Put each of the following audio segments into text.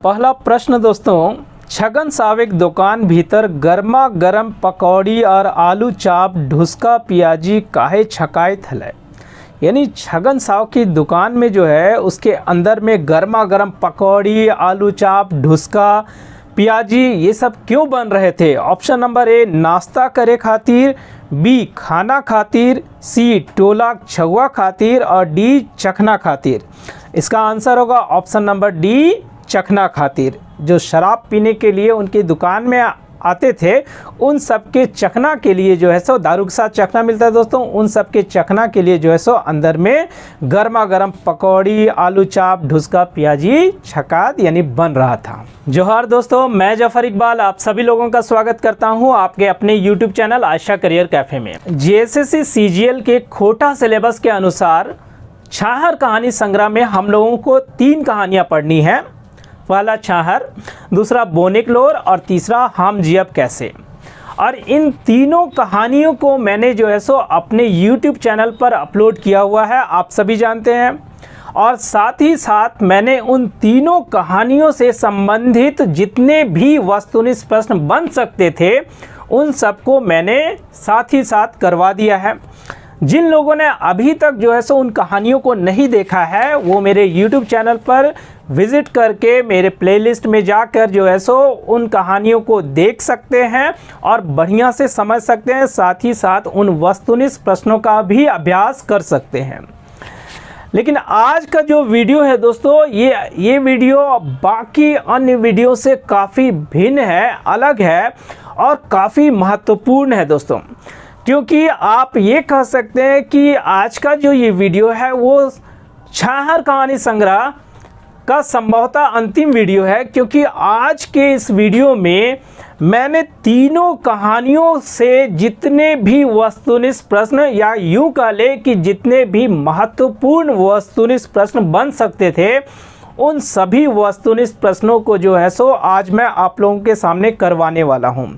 पहला प्रश्न दोस्तों, छगन साविक दुकान भीतर गर्मा गर्म पकौड़ी और आलू चाप ढुसका पियाजी काहे छकायत हलै। यानी छगन साव की दुकान में जो है उसके अंदर में गर्मा गर्म पकौड़ी, आलू चाप, ढुसका पियाजी ये सब क्यों बन रहे थे। ऑप्शन नंबर ए नाश्ता करे खातिर, बी खाना खातिर, सी टोला छुआ खातिर और डी चखना खातिर। इसका आंसर होगा ऑप्शन नंबर डी चखना खातिर। जो शराब पीने के लिए उनकी दुकान में आते थे उन सब के चखना के लिए जो है सो दारू के साथ चखना मिलता है दोस्तों, उन सब के चखना के लिए जो है सो अंदर में गर्मा गर्म पकौड़ी, आलू चाप, ढुसका पियाजी छकात यानी बन रहा था। जोहार दोस्तों, मैं जफर इकबाल आप सभी लोगों का स्वागत करता हूं आपके अपने YouTube channel Ayesha career cafe में। JSSC CGL के खोटा सिलेबस के अनुसार छाहर कहानी संग्रह में हम लोगों को 3 कहानियाँ पढ़नी है। पहला छाहर, दूसरा बोनेकलोर और तीसरा हम जियब कैसे। और इन तीनों कहानियों को मैंने जो है सो अपने YouTube चैनल पर अपलोड किया हुआ है, आप सभी जानते हैं। और साथ ही साथ मैंने उन तीनों कहानियों से संबंधित जितने भी वस्तुनिष्ठ प्रश्न बन सकते थे उन सबको मैंने साथ ही साथ करवा दिया है। जिन लोगों ने अभी तक जो है सो उन कहानियों को नहीं देखा है वो मेरे YouTube चैनल पर विज़िट करके मेरे प्लेलिस्ट में जाकर जो है सो उन कहानियों को देख सकते हैं और बढ़िया से समझ सकते हैं, साथ ही साथ उन वस्तुनिष्ठ प्रश्नों का भी अभ्यास कर सकते हैं। लेकिन आज का जो वीडियो है दोस्तों, ये वीडियो बाकी अन्य वीडियो से काफ़ी भिन्न है, अलग है और काफ़ी महत्वपूर्ण है दोस्तों। क्योंकि आप ये कह सकते हैं कि आज का जो ये वीडियो है वो छाहर कहानी संग्रह का संभवतः अंतिम वीडियो है, क्योंकि आज के इस वीडियो में मैंने तीनों कहानियों से जितने भी वस्तुनिष्ठ प्रश्न या यूँ कह ले कि जितने भी महत्वपूर्ण वस्तुनिष्ठ प्रश्न बन सकते थे उन सभी वस्तुनिष्ठ प्रश्नों को जो है सो आज मैं आप लोगों के सामने करवाने वाला हूँ।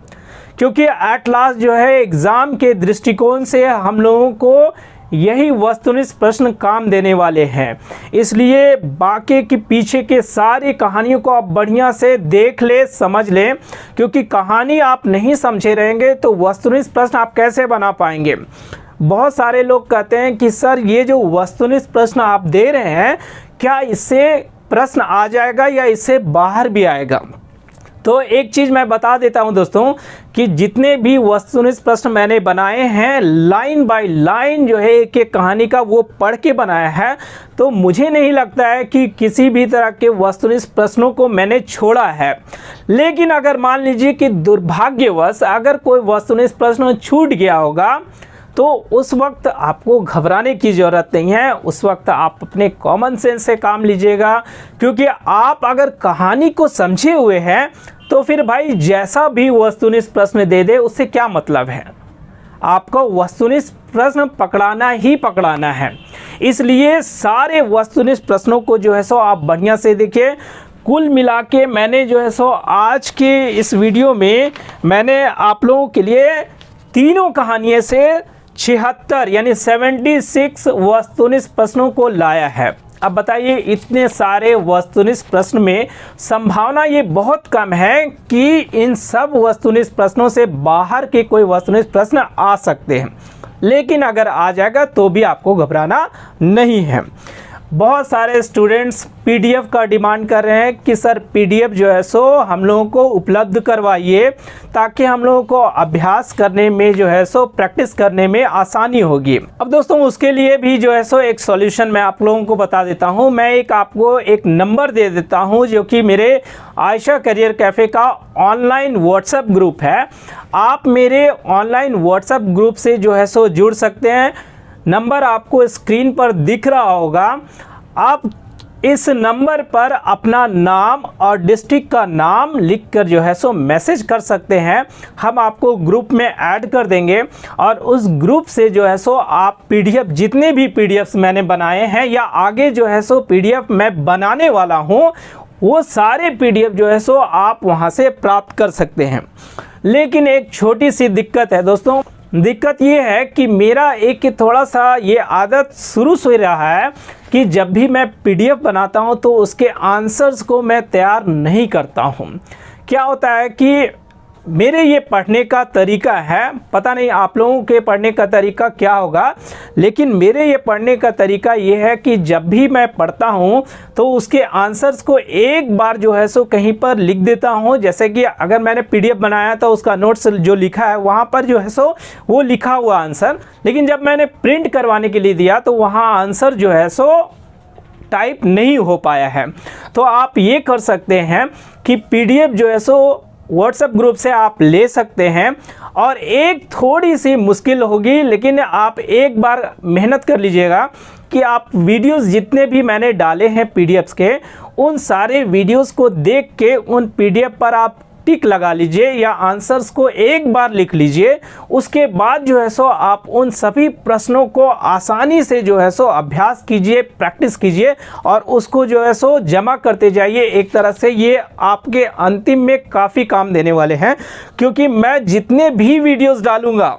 क्योंकि एट लास्ट जो है एग्ज़ाम के दृष्टिकोण से हम लोगों को यही वस्तुनिष्ठ प्रश्न काम देने वाले हैं, इसलिए बाकी के पीछे के सारी कहानियों को आप बढ़िया से देख ले, समझ लें। क्योंकि कहानी आप नहीं समझे रहेंगे तो वस्तुनिष्ठ प्रश्न आप कैसे बना पाएंगे। बहुत सारे लोग कहते हैं कि सर ये जो वस्तुनिष्ठ प्रश्न आप दे रहे हैं क्या इससे प्रश्न आ जाएगा या इससे बाहर भी आएगा। तो एक चीज़ मैं बता देता हूं दोस्तों कि जितने भी वस्तुनिष्ठ प्रश्न मैंने बनाए हैं लाइन बाय लाइन जो है एक एक कहानी का वो पढ़ के बनाया है, तो मुझे नहीं लगता है कि किसी भी तरह के वस्तुनिष्ठ प्रश्नों को मैंने छोड़ा है। लेकिन अगर मान लीजिए कि दुर्भाग्यवश अगर कोई वस्तुनिष्ठ प्रश्न छूट गया होगा तो उस वक्त आपको घबराने की ज़रूरत नहीं है। उस वक्त आप अपने कॉमन सेंस से काम लीजिएगा, क्योंकि आप अगर कहानी को समझे हुए हैं तो फिर भाई जैसा भी वस्तुनिष्ठ प्रश्न दे दे उससे क्या मतलब है। आपको वस्तुनिष्ठ प्रश्न पकड़ाना ही पकड़ाना है। इसलिए सारे वस्तुनिष्ठ प्रश्नों को जो है सो आप बढ़िया से देखिए। कुल मिला के मैंने जो है सो आज के इस वीडियो में मैंने आप लोगों के लिए तीनों कहानियों से 76 यानी 76 वस्तुनिष्ठ प्रश्नों को लाया है। अब बताइए इतने सारे वस्तुनिष्ठ प्रश्न में संभावना ये बहुत कम है कि इन सब वस्तुनिष्ठ प्रश्नों से बाहर के कोई वस्तुनिष्ठ प्रश्न आ सकते हैं, लेकिन अगर आ जाएगा तो भी आपको घबराना नहीं है। बहुत सारे स्टूडेंट्स PDF का डिमांड कर रहे हैं कि सर PDF जो है सो हम लोगों को उपलब्ध करवाइए ताकि हम लोगों को अभ्यास करने में जो है सो प्रैक्टिस करने में आसानी होगी। अब दोस्तों उसके लिए भी जो है सो एक सॉल्यूशन मैं आप लोगों को बता देता हूं। मैं आपको एक नंबर दे देता हूं जो कि मेरे आयशा करियर कैफ़े का ऑनलाइन व्हाट्सएप ग्रुप है। आप मेरे ऑनलाइन व्हाट्सएप ग्रुप से जो है सो जुड़ सकते हैं। नंबर आपको स्क्रीन पर दिख रहा होगा। आप इस नंबर पर अपना नाम और डिस्ट्रिक्ट का नाम लिखकर जो है सो मैसेज कर सकते हैं। हम आपको ग्रुप में ऐड कर देंगे और उस ग्रुप से जो है सो आप PDF जितने भी PDFs मैंने बनाए हैं या आगे जो है सो PDF मैं बनाने वाला हूं वो सारे PDF जो है सो आप वहां से प्राप्त कर सकते हैं। लेकिन एक छोटी सी दिक्कत है दोस्तों, दिक्कत ये है कि मेरा एक थोड़ा सा ये आदत शुरू से रहा है कि जब भी मैं पीडीएफ बनाता हूँ तो उसके आंसर्स को मैं तैयार नहीं करता हूँ। क्या होता है कि मेरे ये पढ़ने का तरीका है, पता नहीं आप लोगों के पढ़ने का तरीका क्या होगा, लेकिन मेरे ये पढ़ने का तरीका ये है कि जब भी मैं पढ़ता हूँ तो उसके आंसर्स को एक बार जो है सो कहीं पर लिख देता हूँ। जैसे कि अगर मैंने पीडीएफ बनाया तो उसका नोट्स जो लिखा है वहाँ पर जो है सो वो लिखा हुआ आंसर, लेकिन जब मैंने प्रिंट करवाने के लिए दिया तो वहाँ आंसर जो है सो टाइप नहीं हो पाया है। तो आप ये कर सकते हैं कि पीडीएफ जो है सो व्हाट्सएप ग्रुप से आप ले सकते हैं, और एक थोड़ी सी मुश्किल होगी लेकिन आप एक बार मेहनत कर लीजिएगा कि आप वीडियोस जितने भी मैंने डाले हैं पीडीएफ्स के, उन सारे वीडियोस को देख के उन पीडीएफ पर आप टिक लगा लीजिए या आंसर्स को एक बार लिख लीजिए। उसके बाद जो है सो आप उन सभी प्रश्नों को आसानी से जो है सो अभ्यास कीजिए, प्रैक्टिस कीजिए और उसको जो है सो जमा करते जाइए। एक तरह से ये आपके अंतिम में काफ़ी काम देने वाले हैं, क्योंकि मैं जितने भी वीडियोस डालूंगा,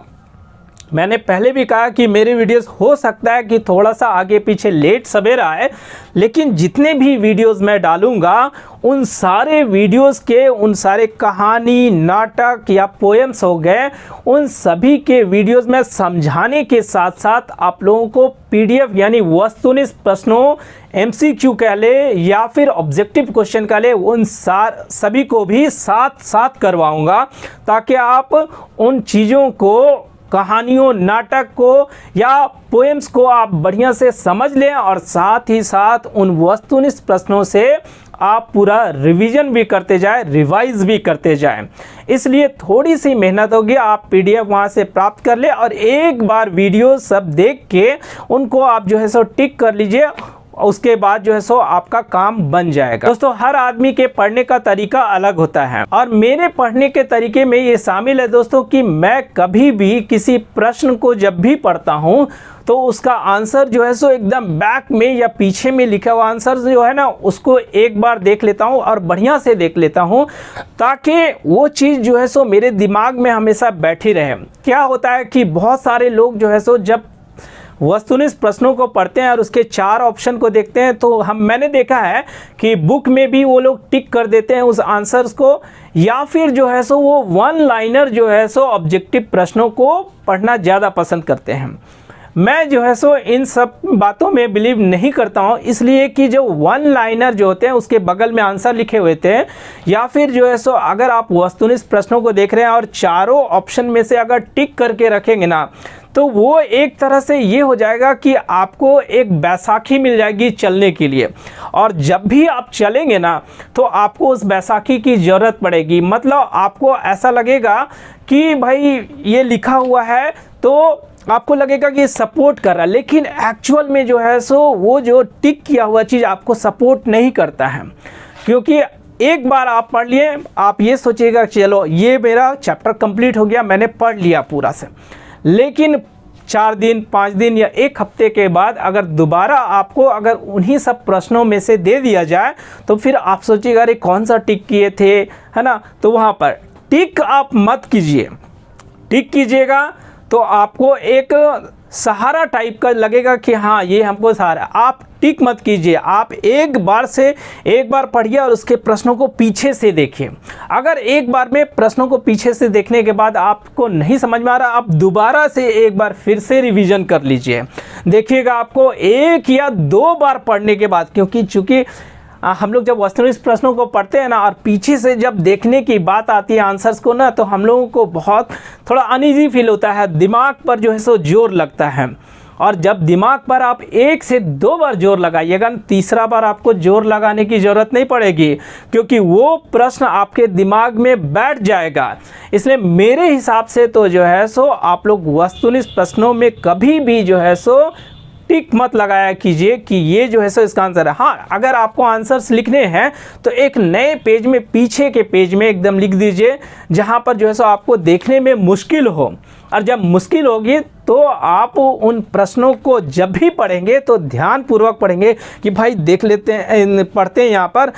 मैंने पहले भी कहा कि मेरे वीडियोस हो सकता है कि थोड़ा सा आगे पीछे लेट सवेरा आए, लेकिन जितने भी वीडियोस मैं डालूंगा उन सारे वीडियोस के, उन सारे कहानी, नाटक या पोएम्स हो गए, उन सभी के वीडियोस में समझाने के साथ साथ आप लोगों को पीडीएफ यानी वस्तुनिष्ठ प्रश्नों, एमसीक्यू कह ले या फिर ऑब्जेक्टिव क्वेश्चन कह ले, उन सभी को भी साथ साथ करवाऊंगा, ताकि आप उन चीज़ों को, कहानियों, नाटक को या पोएम्स को आप बढ़िया से समझ लें और साथ ही साथ उन वस्तुनिष्ठ प्रश्नों से आप पूरा रिवीजन भी करते जाएं, रिवाइज भी करते जाएं। इसलिए थोड़ी सी मेहनत होगी, आप पीडीएफ वहां से प्राप्त कर ले और एक बार वीडियो सब देख के उनको आप जो है सो टिक कर लीजिए, उसके बाद जो है सो आपका काम बन जाएगा। दोस्तों, हर आदमी के पढ़ने का तरीका अलग होता है और मेरे पढ़ने के तरीके में ये शामिल है दोस्तों कि मैं कभी भी किसी प्रश्न को जब भी पढ़ता हूँ तो उसका आंसर जो है सो एकदम बैक में या पीछे में लिखा हुआ आंसर जो है ना, उसको एक बार देख लेता हूँ और बढ़िया से देख लेता हूँ, ताकि वो चीज़ जो है सो मेरे दिमाग में हमेशा बैठी रहे। क्या होता है कि बहुत सारे लोग जो है सो जब वस्तुनिष्ठ प्रश्नों को पढ़ते हैं और उसके 4 ऑप्शन को देखते हैं तो मैंने देखा है कि बुक में भी वो लोग टिक कर देते हैं उस आंसर्स को, या फिर जो है सो वो वन लाइनर जो है सो ऑब्जेक्टिव प्रश्नों को पढ़ना ज़्यादा पसंद करते हैं। मैं जो है सो इन सब बातों में बिलीव नहीं करता हूँ, इसलिए कि जो वन लाइनर जो होते हैं उसके बगल में आंसर लिखे हुए थे, या फिर जो है सो अगर आप वस्तुनिष्ठ प्रश्नों को देख रहे हैं और चारों ऑप्शन में से अगर टिक करके रखेंगे ना, तो वो एक तरह से ये हो जाएगा कि आपको एक बैसाखी मिल जाएगी चलने के लिए, और जब भी आप चलेंगे ना तो आपको उस बैसाखी की ज़रूरत पड़ेगी। मतलब आपको ऐसा लगेगा कि भाई ये लिखा हुआ है तो आपको लगेगा कि सपोर्ट कर रहा है, लेकिन एक्चुअल में जो है सो वो जो टिक किया हुआ चीज़ आपको सपोर्ट नहीं करता है, क्योंकि एक बार आप पढ़ लिए, आप ये सोचिएगा चलो ये मेरा चैप्टर कंप्लीट हो गया, मैंने पढ़ लिया पूरा से, लेकिन 4 दिन, 5 दिन या 1 हफ्ते के बाद अगर दोबारा आपको अगर उन्हीं सब प्रश्नों में से दे दिया जाए तो फिर आप सोचिएगा अरे कौन सा टिक किए थे, है ना। तो वहाँ पर टिक आप मत कीजिए, टिक कीजिएगा तो आपको एक सहारा टाइप का लगेगा कि हाँ ये हमको सहारा। आप टिक मत कीजिए, आप एक बार पढ़िए और उसके प्रश्नों को पीछे से देखिए। अगर एक बार में प्रश्नों को पीछे से देखने के बाद आपको नहीं समझ में आ रहा, आप दोबारा से एक बार फिर से रिवीजन कर लीजिए। देखिएगा आपको 1 या 2 बार पढ़ने के बाद, क्योंकि चूँकि हम लोग जब वस्तुनिष्ठ प्रश्नों को पढ़ते हैं ना और पीछे से जब देखने की बात आती है आंसर्स को ना, तो हम लोगों को बहुत थोड़ा अनईजी फील होता है, दिमाग पर जो है सो जोर लगता है। और जब दिमाग पर आप 1 से 2 बार जोर लगाइएगा, तीसरा बार आपको जोर लगाने की ज़रूरत नहीं पड़ेगी, क्योंकि वो प्रश्न आपके दिमाग में बैठ जाएगा। इसलिए मेरे हिसाब से तो जो है सो आप लोग वस्तुनिष्ठ प्रश्नों में कभी भी जो है सो टिक मत लगाया कीजिए कि ये जो है सो इसका आंसर है। हाँ, अगर आपको आंसर्स लिखने हैं तो एक नए पेज में, पीछे के पेज में एकदम लिख दीजिए जहाँ पर जो है सो आपको देखने में मुश्किल हो। और जब मुश्किल होगी तो आप उन प्रश्नों को जब भी पढ़ेंगे तो ध्यानपूर्वक पढ़ेंगे कि भाई देख लेते हैं, पढ़ते हैं, यहाँ पर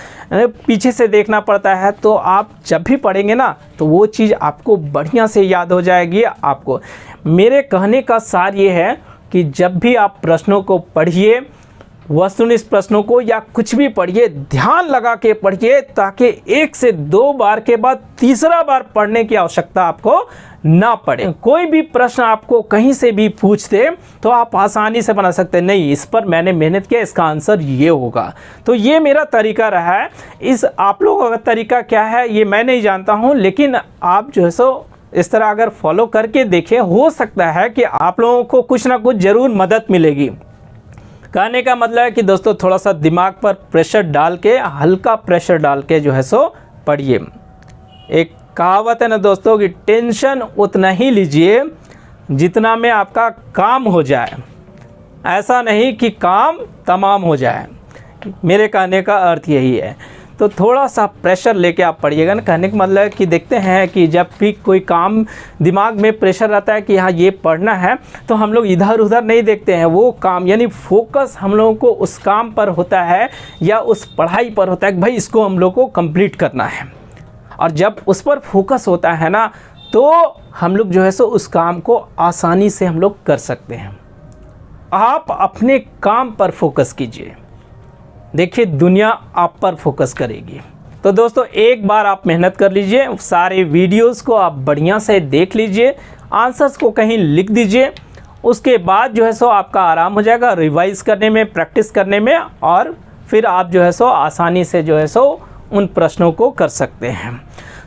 पीछे से देखना पड़ता है। तो आप जब भी पढ़ेंगे ना तो वो चीज़ आपको बढ़िया से याद हो जाएगी। आपको मेरे कहने का सार ये है कि जब भी आप प्रश्नों को पढ़िए, वस्तुनिष्ठ प्रश्नों को या कुछ भी पढ़िए, ध्यान लगा के पढ़िए, ताकि 1 से 2 बार के बाद तीसरा बार पढ़ने की आवश्यकता आपको ना पड़े। कोई भी प्रश्न आपको कहीं से भी पूछ दे तो आप आसानी से बना सकते हैं, नहीं इस पर मैंने मेहनत किया, इसका आंसर ये होगा। तो ये मेरा तरीका रहा है। इस आप लोगों का तरीका क्या है ये मैं नहीं जानता हूँ, लेकिन आप जो है सो इस तरह अगर फॉलो करके देखें, हो सकता है कि आप लोगों को कुछ ना कुछ ज़रूर मदद मिलेगी। कहने का मतलब है कि दोस्तों थोड़ा सा दिमाग पर प्रेशर डाल के, हल्का प्रेशर डाल के जो है सो पढ़िए। एक कहावत है ना दोस्तों कि टेंशन उतना ही लीजिए जितना में आपका काम हो जाए, ऐसा नहीं कि काम तमाम हो जाए। मेरे कहने का अर्थ यही है। तो थोड़ा सा प्रेशर लेके आप पढ़िएगा ना। कहने का मतलब है कि देखते हैं कि जब भी कोई काम दिमाग में प्रेशर रहता है कि हाँ ये पढ़ना है, तो हम लोग इधर उधर नहीं देखते हैं। वो काम यानी फोकस हम लोगों को उस काम पर होता है या उस पढ़ाई पर होता है कि भाई इसको हम लोग को कंप्लीट करना है। और जब उस पर फोकस होता है ना तो हम लोग जो है सो उस काम को आसानी से हम लोग कर सकते हैं। आप अपने काम पर फोकस कीजिए, देखिए दुनिया आप पर फोकस करेगी। तो दोस्तों एक बार आप मेहनत कर लीजिए, सारे वीडियोस को आप बढ़िया से देख लीजिए, आंसर्स को कहीं लिख दीजिए, उसके बाद जो है सो आपका आराम हो जाएगा रिवाइज़ करने में, प्रैक्टिस करने में, और फिर आप जो है सो आसानी से जो है सो उन प्रश्नों को कर सकते हैं।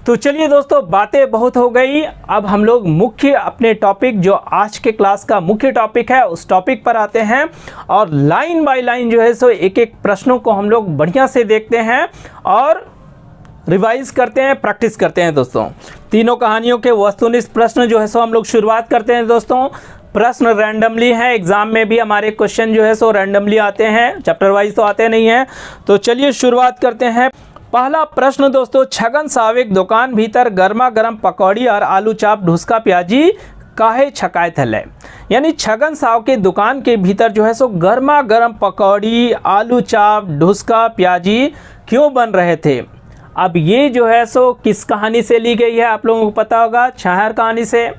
तो चलिए दोस्तों बातें बहुत हो गई, अब हम लोग मुख्य अपने टॉपिक जो आज के क्लास का मुख्य टॉपिक है उस टॉपिक पर आते हैं और लाइन बाय लाइन जो है सो एक एक प्रश्नों को हम लोग बढ़िया से देखते हैं और रिवाइज करते हैं, प्रैक्टिस करते हैं। दोस्तों तीनों कहानियों के वस्तुनिष्ठ प्रश्न जो है सो हम लोग शुरुआत करते हैं। दोस्तों प्रश्न रैंडमली है, एग्जाम में भी हमारे क्वेश्चन जो है सो रैंडमली आते हैं, चैप्टर वाइज तो आते नहीं हैं। तो चलिए शुरुआत करते हैं। पहला प्रश्न दोस्तों, छगन साविक दुकान भीतर गर्मा गर्म पकौड़ी और आलू चाप ढुसका प्याजी काहे छकायत हले। यानी छगन साव के दुकान के भीतर जो है सो गर्मा गर्म पकौड़ी, आलू चाप, ढुसका प्याजी क्यों बन रहे थे। अब ये जो है सो किस कहानी से ली गई है आप लोगों को पता होगा, छाहर कहानी से।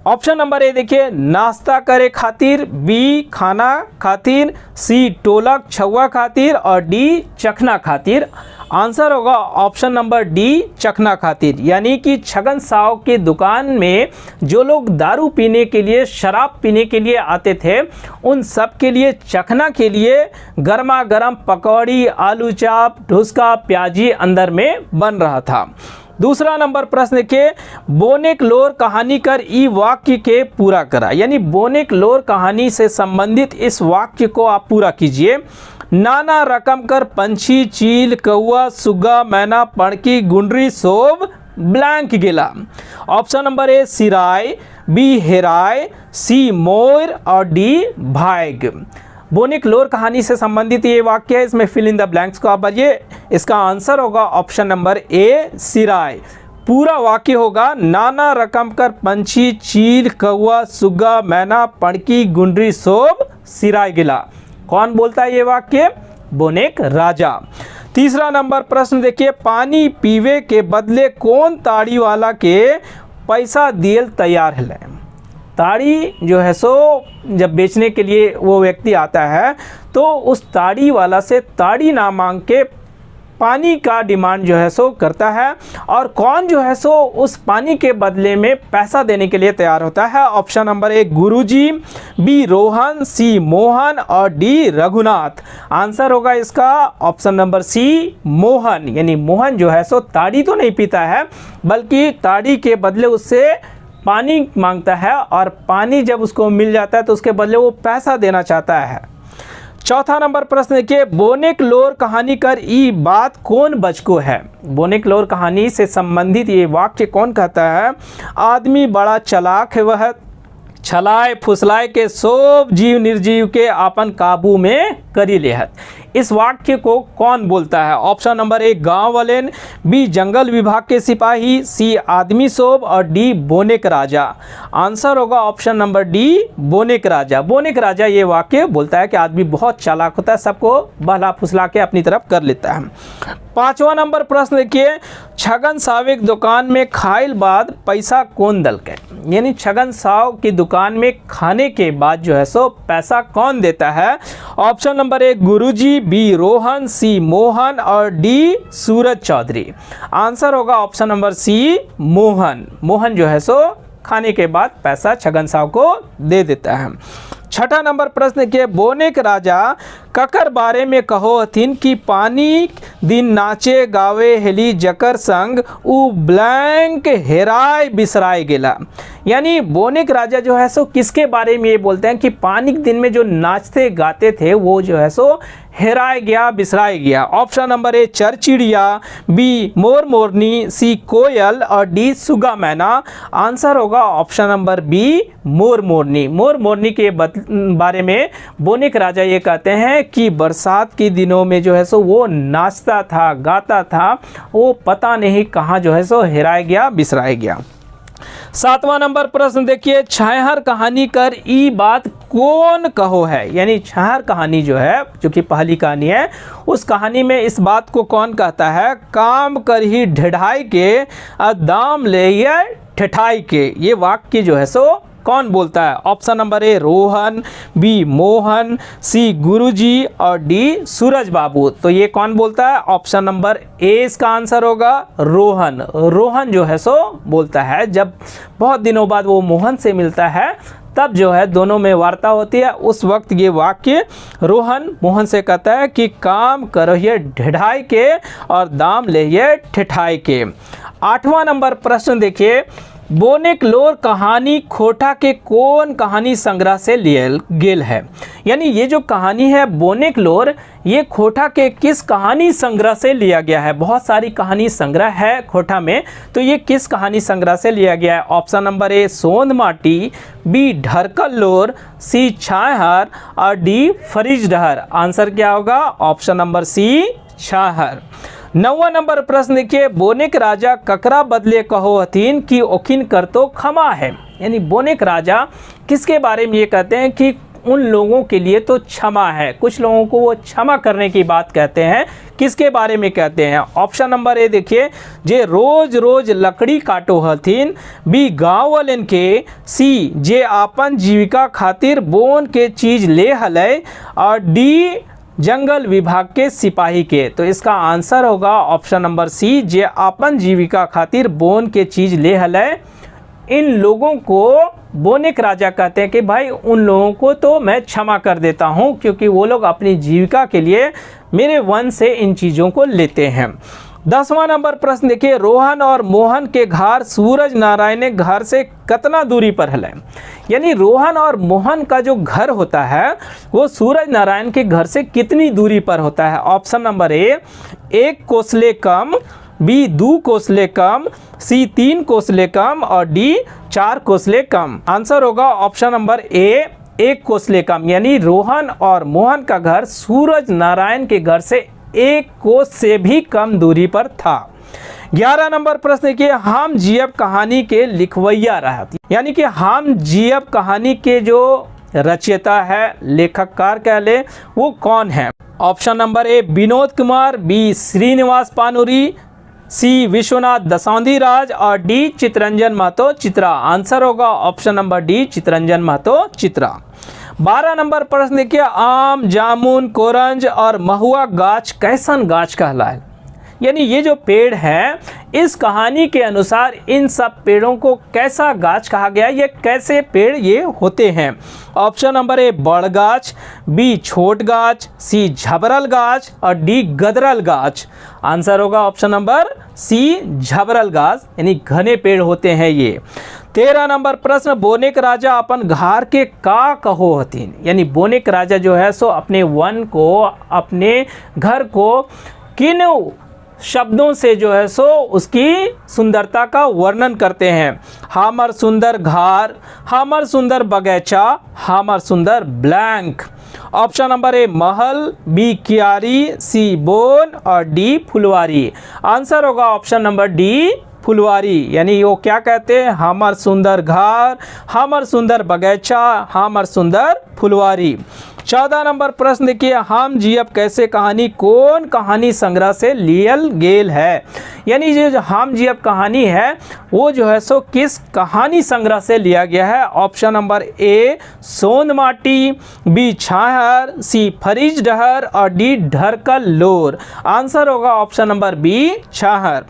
ऑप्शन नंबर ए देखिए, नाश्ता करे खातिर, बी खाना खातिर, सी टोलक छुआ खातिर और डी चखना खातिर। आंसर होगा ऑप्शन नंबर डी चखना खातिर। यानी कि छगन साव की दुकान में जो लोग दारू पीने के लिए, शराब पीने के लिए आते थे, उन सब के लिए चखना के लिए गर्मा गर्म पकौड़ी, आलू चाप, ढुसका प्याजी अंदर में बन रहा था। दूसरा नंबर प्रश्न देखिए, बोनेक लोर कहानी कर ई वाक्य के पूरा करा। यानी बोनेक लोर कहानी से संबंधित इस वाक्य को आप पूरा कीजिए। नाना रकम कर पंछी, चील, कौआ, सुग्गा, मैना, पणकी, गुंडरी, सोब ब्लैंक गिला। ऑप्शन नंबर ए सिराय, बी हेराय, सी मोर और डी भाग। बोनेक लोर कहानी से संबंधित ये वाक्य है, इसमें फिल इन द ब्लैंक्स को आप भरिए। इसका आंसर होगा ऑप्शन नंबर ए सिराय। पूरा वाक्य होगा, नाना रकम कर पंछी, चील, कौआ, सुग्गा, मैना, पणकी, गुंडरी, सोब सिराय गिला। कौन बोलता है ये वाक्य? बोनेक राजा। तीसरा नंबर प्रश्न देखिए, पानी पीवे के बदले कौन ताड़ी वाला के पैसा दियल तैयार है। ताड़ी जो है सो जब बेचने के लिए वो व्यक्ति आता है तो उस ताड़ी वाला से ताड़ी ना मांग के पानी का डिमांड जो है सो करता है, और कौन जो है सो उस पानी के बदले में पैसा देने के लिए तैयार होता है। Option number A Guruji, B Rohan, C Mohan और डी रघुनाथ। आंसर होगा इसका ऑप्शन नंबर सी मोहन। यानी मोहन जो है सो ताड़ी तो नहीं पीता है बल्कि ताड़ी के बदले उससे पानी मांगता है, और पानी जब उसको मिल जाता है तो उसके बदले वो पैसा देना चाहता है। चौथा नंबर प्रश्न देखिए, बोनेक लोर कहानी कर ई बात कौन बचको है। बोनेक लोर कहानी से संबंधित ये वाक्य कौन कहता है? आदमी बड़ा चालाक है वह, छलाय फुसलाय के सब जीव निर्जीव के अपन काबू में करी लेहत। इस वाक्य को कौन बोलता है? ऑप्शन नंबर ए गांव वालेन, बी जंगल विभाग के सिपाही, सी आदमी सोब और डी बोनेक राजा। आंसर होगा ऑप्शन नंबर डी बोनेक राजा। बोनेक राजा ये वाक्य बोलता है कि आदमी बहुत चालाक होता है, सबको बहला फुसला के अपनी तरफ कर लेता है। 5वां नंबर प्रश्न देखिए, छगन सावे की दुकान में खाइल बाद पैसा कौन दल के? यानी छगन साव की दुकान में खाने के बाद जो है सो पैसा कौन देता है? Option number A Guruji, B Rohan, C Mohan और डी सूरज चौधरी। आंसर होगा option number C Mohan. Mohan जो है सो खाने के बाद पैसा छगन साव को दे देता है। 6ठा नंबर प्रश्न के, बोनेक राजा ककर बारे में कहो हथिन कि पानी दिन नाचे गावे हेली जकर संग उ ब्लैंक हेराय बिसराय गेला। यानी बोनेक राजा जो है सो किसके बारे में ये बोलते हैं कि पानी के दिन में जो नाचते गाते थे वो जो है सो हेराय गया बिसराय गया। ऑप्शन नंबर ए चरचिड़िया, बी मोर मोरनी, सी कोयल और डी सुगा मैना। आंसर होगा ऑप्शन नंबर बी मोर मोरनी। मोर मोरनी के बारे में बोनेक राजा ये कहते हैं कि बरसात के दिनों में जो है सो वो नाचता था गाता था, वो पता नहीं कहाँ जो है सो हेराय गया बिसराय गया। 7वां नंबर प्रश्न देखिए, छाहर कहानी कर ई बात कौन कहो है? यानी छाहर कहानी जो है, जो कि पहली कहानी है, उस कहानी में इस बात को कौन कहता है? काम कर ही ढिढाई के दाम ले ये ठठाई के। ये वाक्य जो है सो कौन बोलता है? Option number A Rohan, B Mohan, C गुरुजी और डी सूरज बाबू। तो ये कौन बोलता है? ऑप्शन नंबर ए इसका आंसर होगा रोहन। रोहन जो है सो बोलता है। जब बहुत दिनों बाद वो मोहन से मिलता है तब जो है दोनों में वार्ता होती है, उस वक्त ये वाक्य रोहन मोहन से कहता है कि काम करो ये ढिढाई के और दाम ले ये ठिठाई के। 8वां नंबर प्रश्न देखिए, बोनेक लोर कहानी खोटा के कौन कहानी संग्रह से लियल गेल है? यानी ये जो कहानी है बोनेक लोर, ये खोटा के किस कहानी संग्रह से लिया गया है? बहुत सारी कहानी संग्रह है खोटा में, तो ये किस कहानी संग्रह से लिया गया है? ऑप्शन नंबर ए सोंद माटी, बी ढरकल लोर, सी छाहर और डी फरीज डहर। आंसर क्या होगा? ऑप्शन नंबर सी छाहर। 9वां नंबर प्रश्न देखिए, बोनेक राजा ककरा बदले कहो हथिन कि ओखिन कर तो क्षमा है? यानी बोनेक राजा किसके बारे में ये कहते हैं कि उन लोगों के लिए तो क्षमा है, कुछ लोगों को वो क्षमा करने की बात कहते हैं। किसके बारे में कहते हैं? ऑप्शन नंबर ए देखिए, जे रोज रोज लकड़ी काटो हथिन, बी गाँव वालन के, सी जे आपन जीविका खातिर बोन के चीज ले हलै और डी जंगल विभाग के सिपाही के। तो इसका आंसर होगा ऑप्शन नंबर सी, जे आपन जीविका खातिर बोन के चीज ले हलै। इन लोगों को बोनेक राजा कहते हैं कि भाई उन लोगों को तो मैं क्षमा कर देता हूं क्योंकि वो लोग अपनी जीविका के लिए मेरे वन से इन चीज़ों को लेते हैं। 10वां नंबर प्रश्न देखिए, रोहन और मोहन के घर सूरज नारायण घर से कितना दूरी पर है? यानी रोहन और मोहन का जो घर होता है वो सूरज नारायण के घर से कितनी दूरी पर होता है? ऑप्शन नंबर ए 1 कोसले कम, बी 2 कोसले कम, सी 3 कोसले कम और डी 4 कोसले कम। आंसर होगा ऑप्शन नंबर ए 1 कोसले कम। यानी रोहन और मोहन का घर सूरज नारायण के घर से 1 कोस से भी कम दूरी पर था। 11 नंबर प्रश्न देखिए, हम जियब कहानी के लिखवैया रहा, यानी कि हम जियब कहानी के जो रचयिता है, लेखककार कह ले, वो कौन है? Option number A Vinod Kumar, B Srinivas Panuri, C Vishwanath Dasaundhi Raj और डी चितरंजन महतो चित्रा। आंसर होगा option number D Chitranjan Mahato Chitra. 12 number प्रश्न देखिए, आम जामुन कोरंज और महुआ गाछ कैसन गाछ कहलाए? यानी ये जो पेड़ है, इस कहानी के अनुसार इन सब पेड़ों को कैसा गाछ कहा गया? ये कैसे पेड़ ये होते हैं? ऑप्शन नंबर ए बड़ गाछ, बी छोट गाछ, सी झबरल गाछ और डी गदरल गाछ। आंसर होगा ऑप्शन नंबर सी झबरल गाछ, यानी घने पेड़ होते हैं ये। 13 नंबर प्रश्न, बोनेक राजा अपन घर के का कहो हथिन? यानी बोनेक राजा जो है सो अपने वन को, अपने घर को किन शब्दों से जो है सो उसकी सुंदरता का वर्णन करते हैं। हमर सुंदर घर, हमर सुंदर बगीचा, हमर सुंदर ब्लैंक। ऑप्शन नंबर ए महल, बी क्यारी, सी बोन और डी फुलवारी। आंसर होगा ऑप्शन नंबर डी फुलवारी। यानी वो क्या कहते हैं, हमर सुंदर घर, हमर सुंदर बगीचा, हमर सुंदर फुलवारी। 14 नंबर प्रश्न देखिए, हम जियब कैसे कहानी कौन कहानी संग्रह से लियल गेल है। यानी जो हम जियब कहानी है वो जो है सो किस कहानी संग्रह से लिया गया है। ऑप्शन नंबर ए सोंद माटी, बी छाहर, सी फरीज डहर और डी ढरकल लोर। आंसर होगा ऑप्शन नंबर बी छाहर।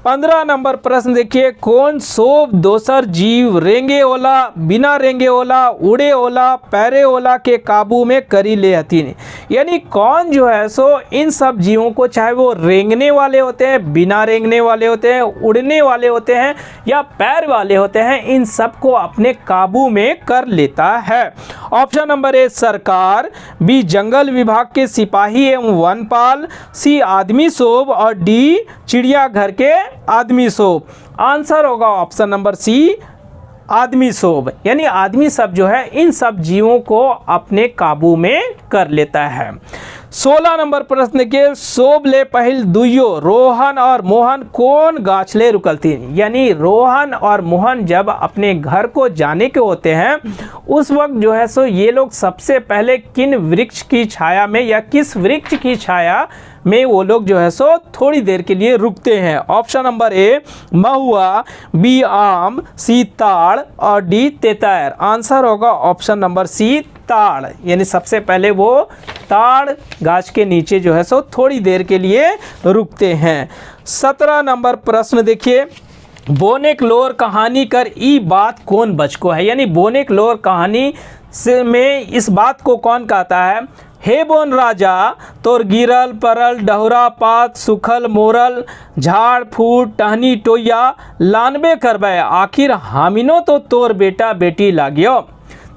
15 नंबर प्रश्न देखिए, कौन सोब दोसर जीव रेंगे ओला, बिना रेंगे ओला, उड़े ओला, पैरे ओला के काबू में करी ले हथिन। यानी कौन जो है सो इन सब जीवों को, चाहे वो रेंगने वाले होते हैं, बिना रेंगने वाले होते हैं, उड़ने वाले होते हैं या पैर वाले होते हैं, इन सब को अपने काबू में कर लेता है। ऑप्शन नंबर ए सरकार, बी जंगल विभाग के सिपाही एवं वनपाल, सी आदमी सोब और डी चिड़ियाघर के आदमी सोब। आंसर होगा ऑप्शन नंबर सी आदमी सोब। यानी आदमी सब जो है इन सब जीवों को अपने काबू में कर लेता है। 16 नंबर प्रश्न के, सोब ले पहिल दुइयो रोहन और मोहन कौन गाछले रुकलतीन। यानी रोहन और मोहन जब अपने घर को जाने के होते हैं उस वक्त जो है सो ये लोग सबसे पहले किन वृक्ष की छाया में या किस वृक्ष की छाया में वो लोग जो है सो थोड़ी देर के लिए रुकते हैं। ऑप्शन नंबर ए महुआ, बी आम, सी ताड़ और डी तेतर। आंसर होगा ऑप्शन नंबर सी ताड़। यानी सबसे पहले वो ताड़ गाछ के नीचे जो है सो थोड़ी देर के लिए रुकते हैं। 17 नंबर प्रश्न देखिए, बोनेक लोर कहानी कर ई बात कौन बचको है। यानी बोनेक लोर कहानी से में इस बात को कौन कहता है, हे बोन राजा तोर गिरल परल डहुरा पात सुखल मोरल झाड़ फूट टहनी टोया लानबे करबे आखिर हामिनो तो तोर बेटा बेटी लागियो।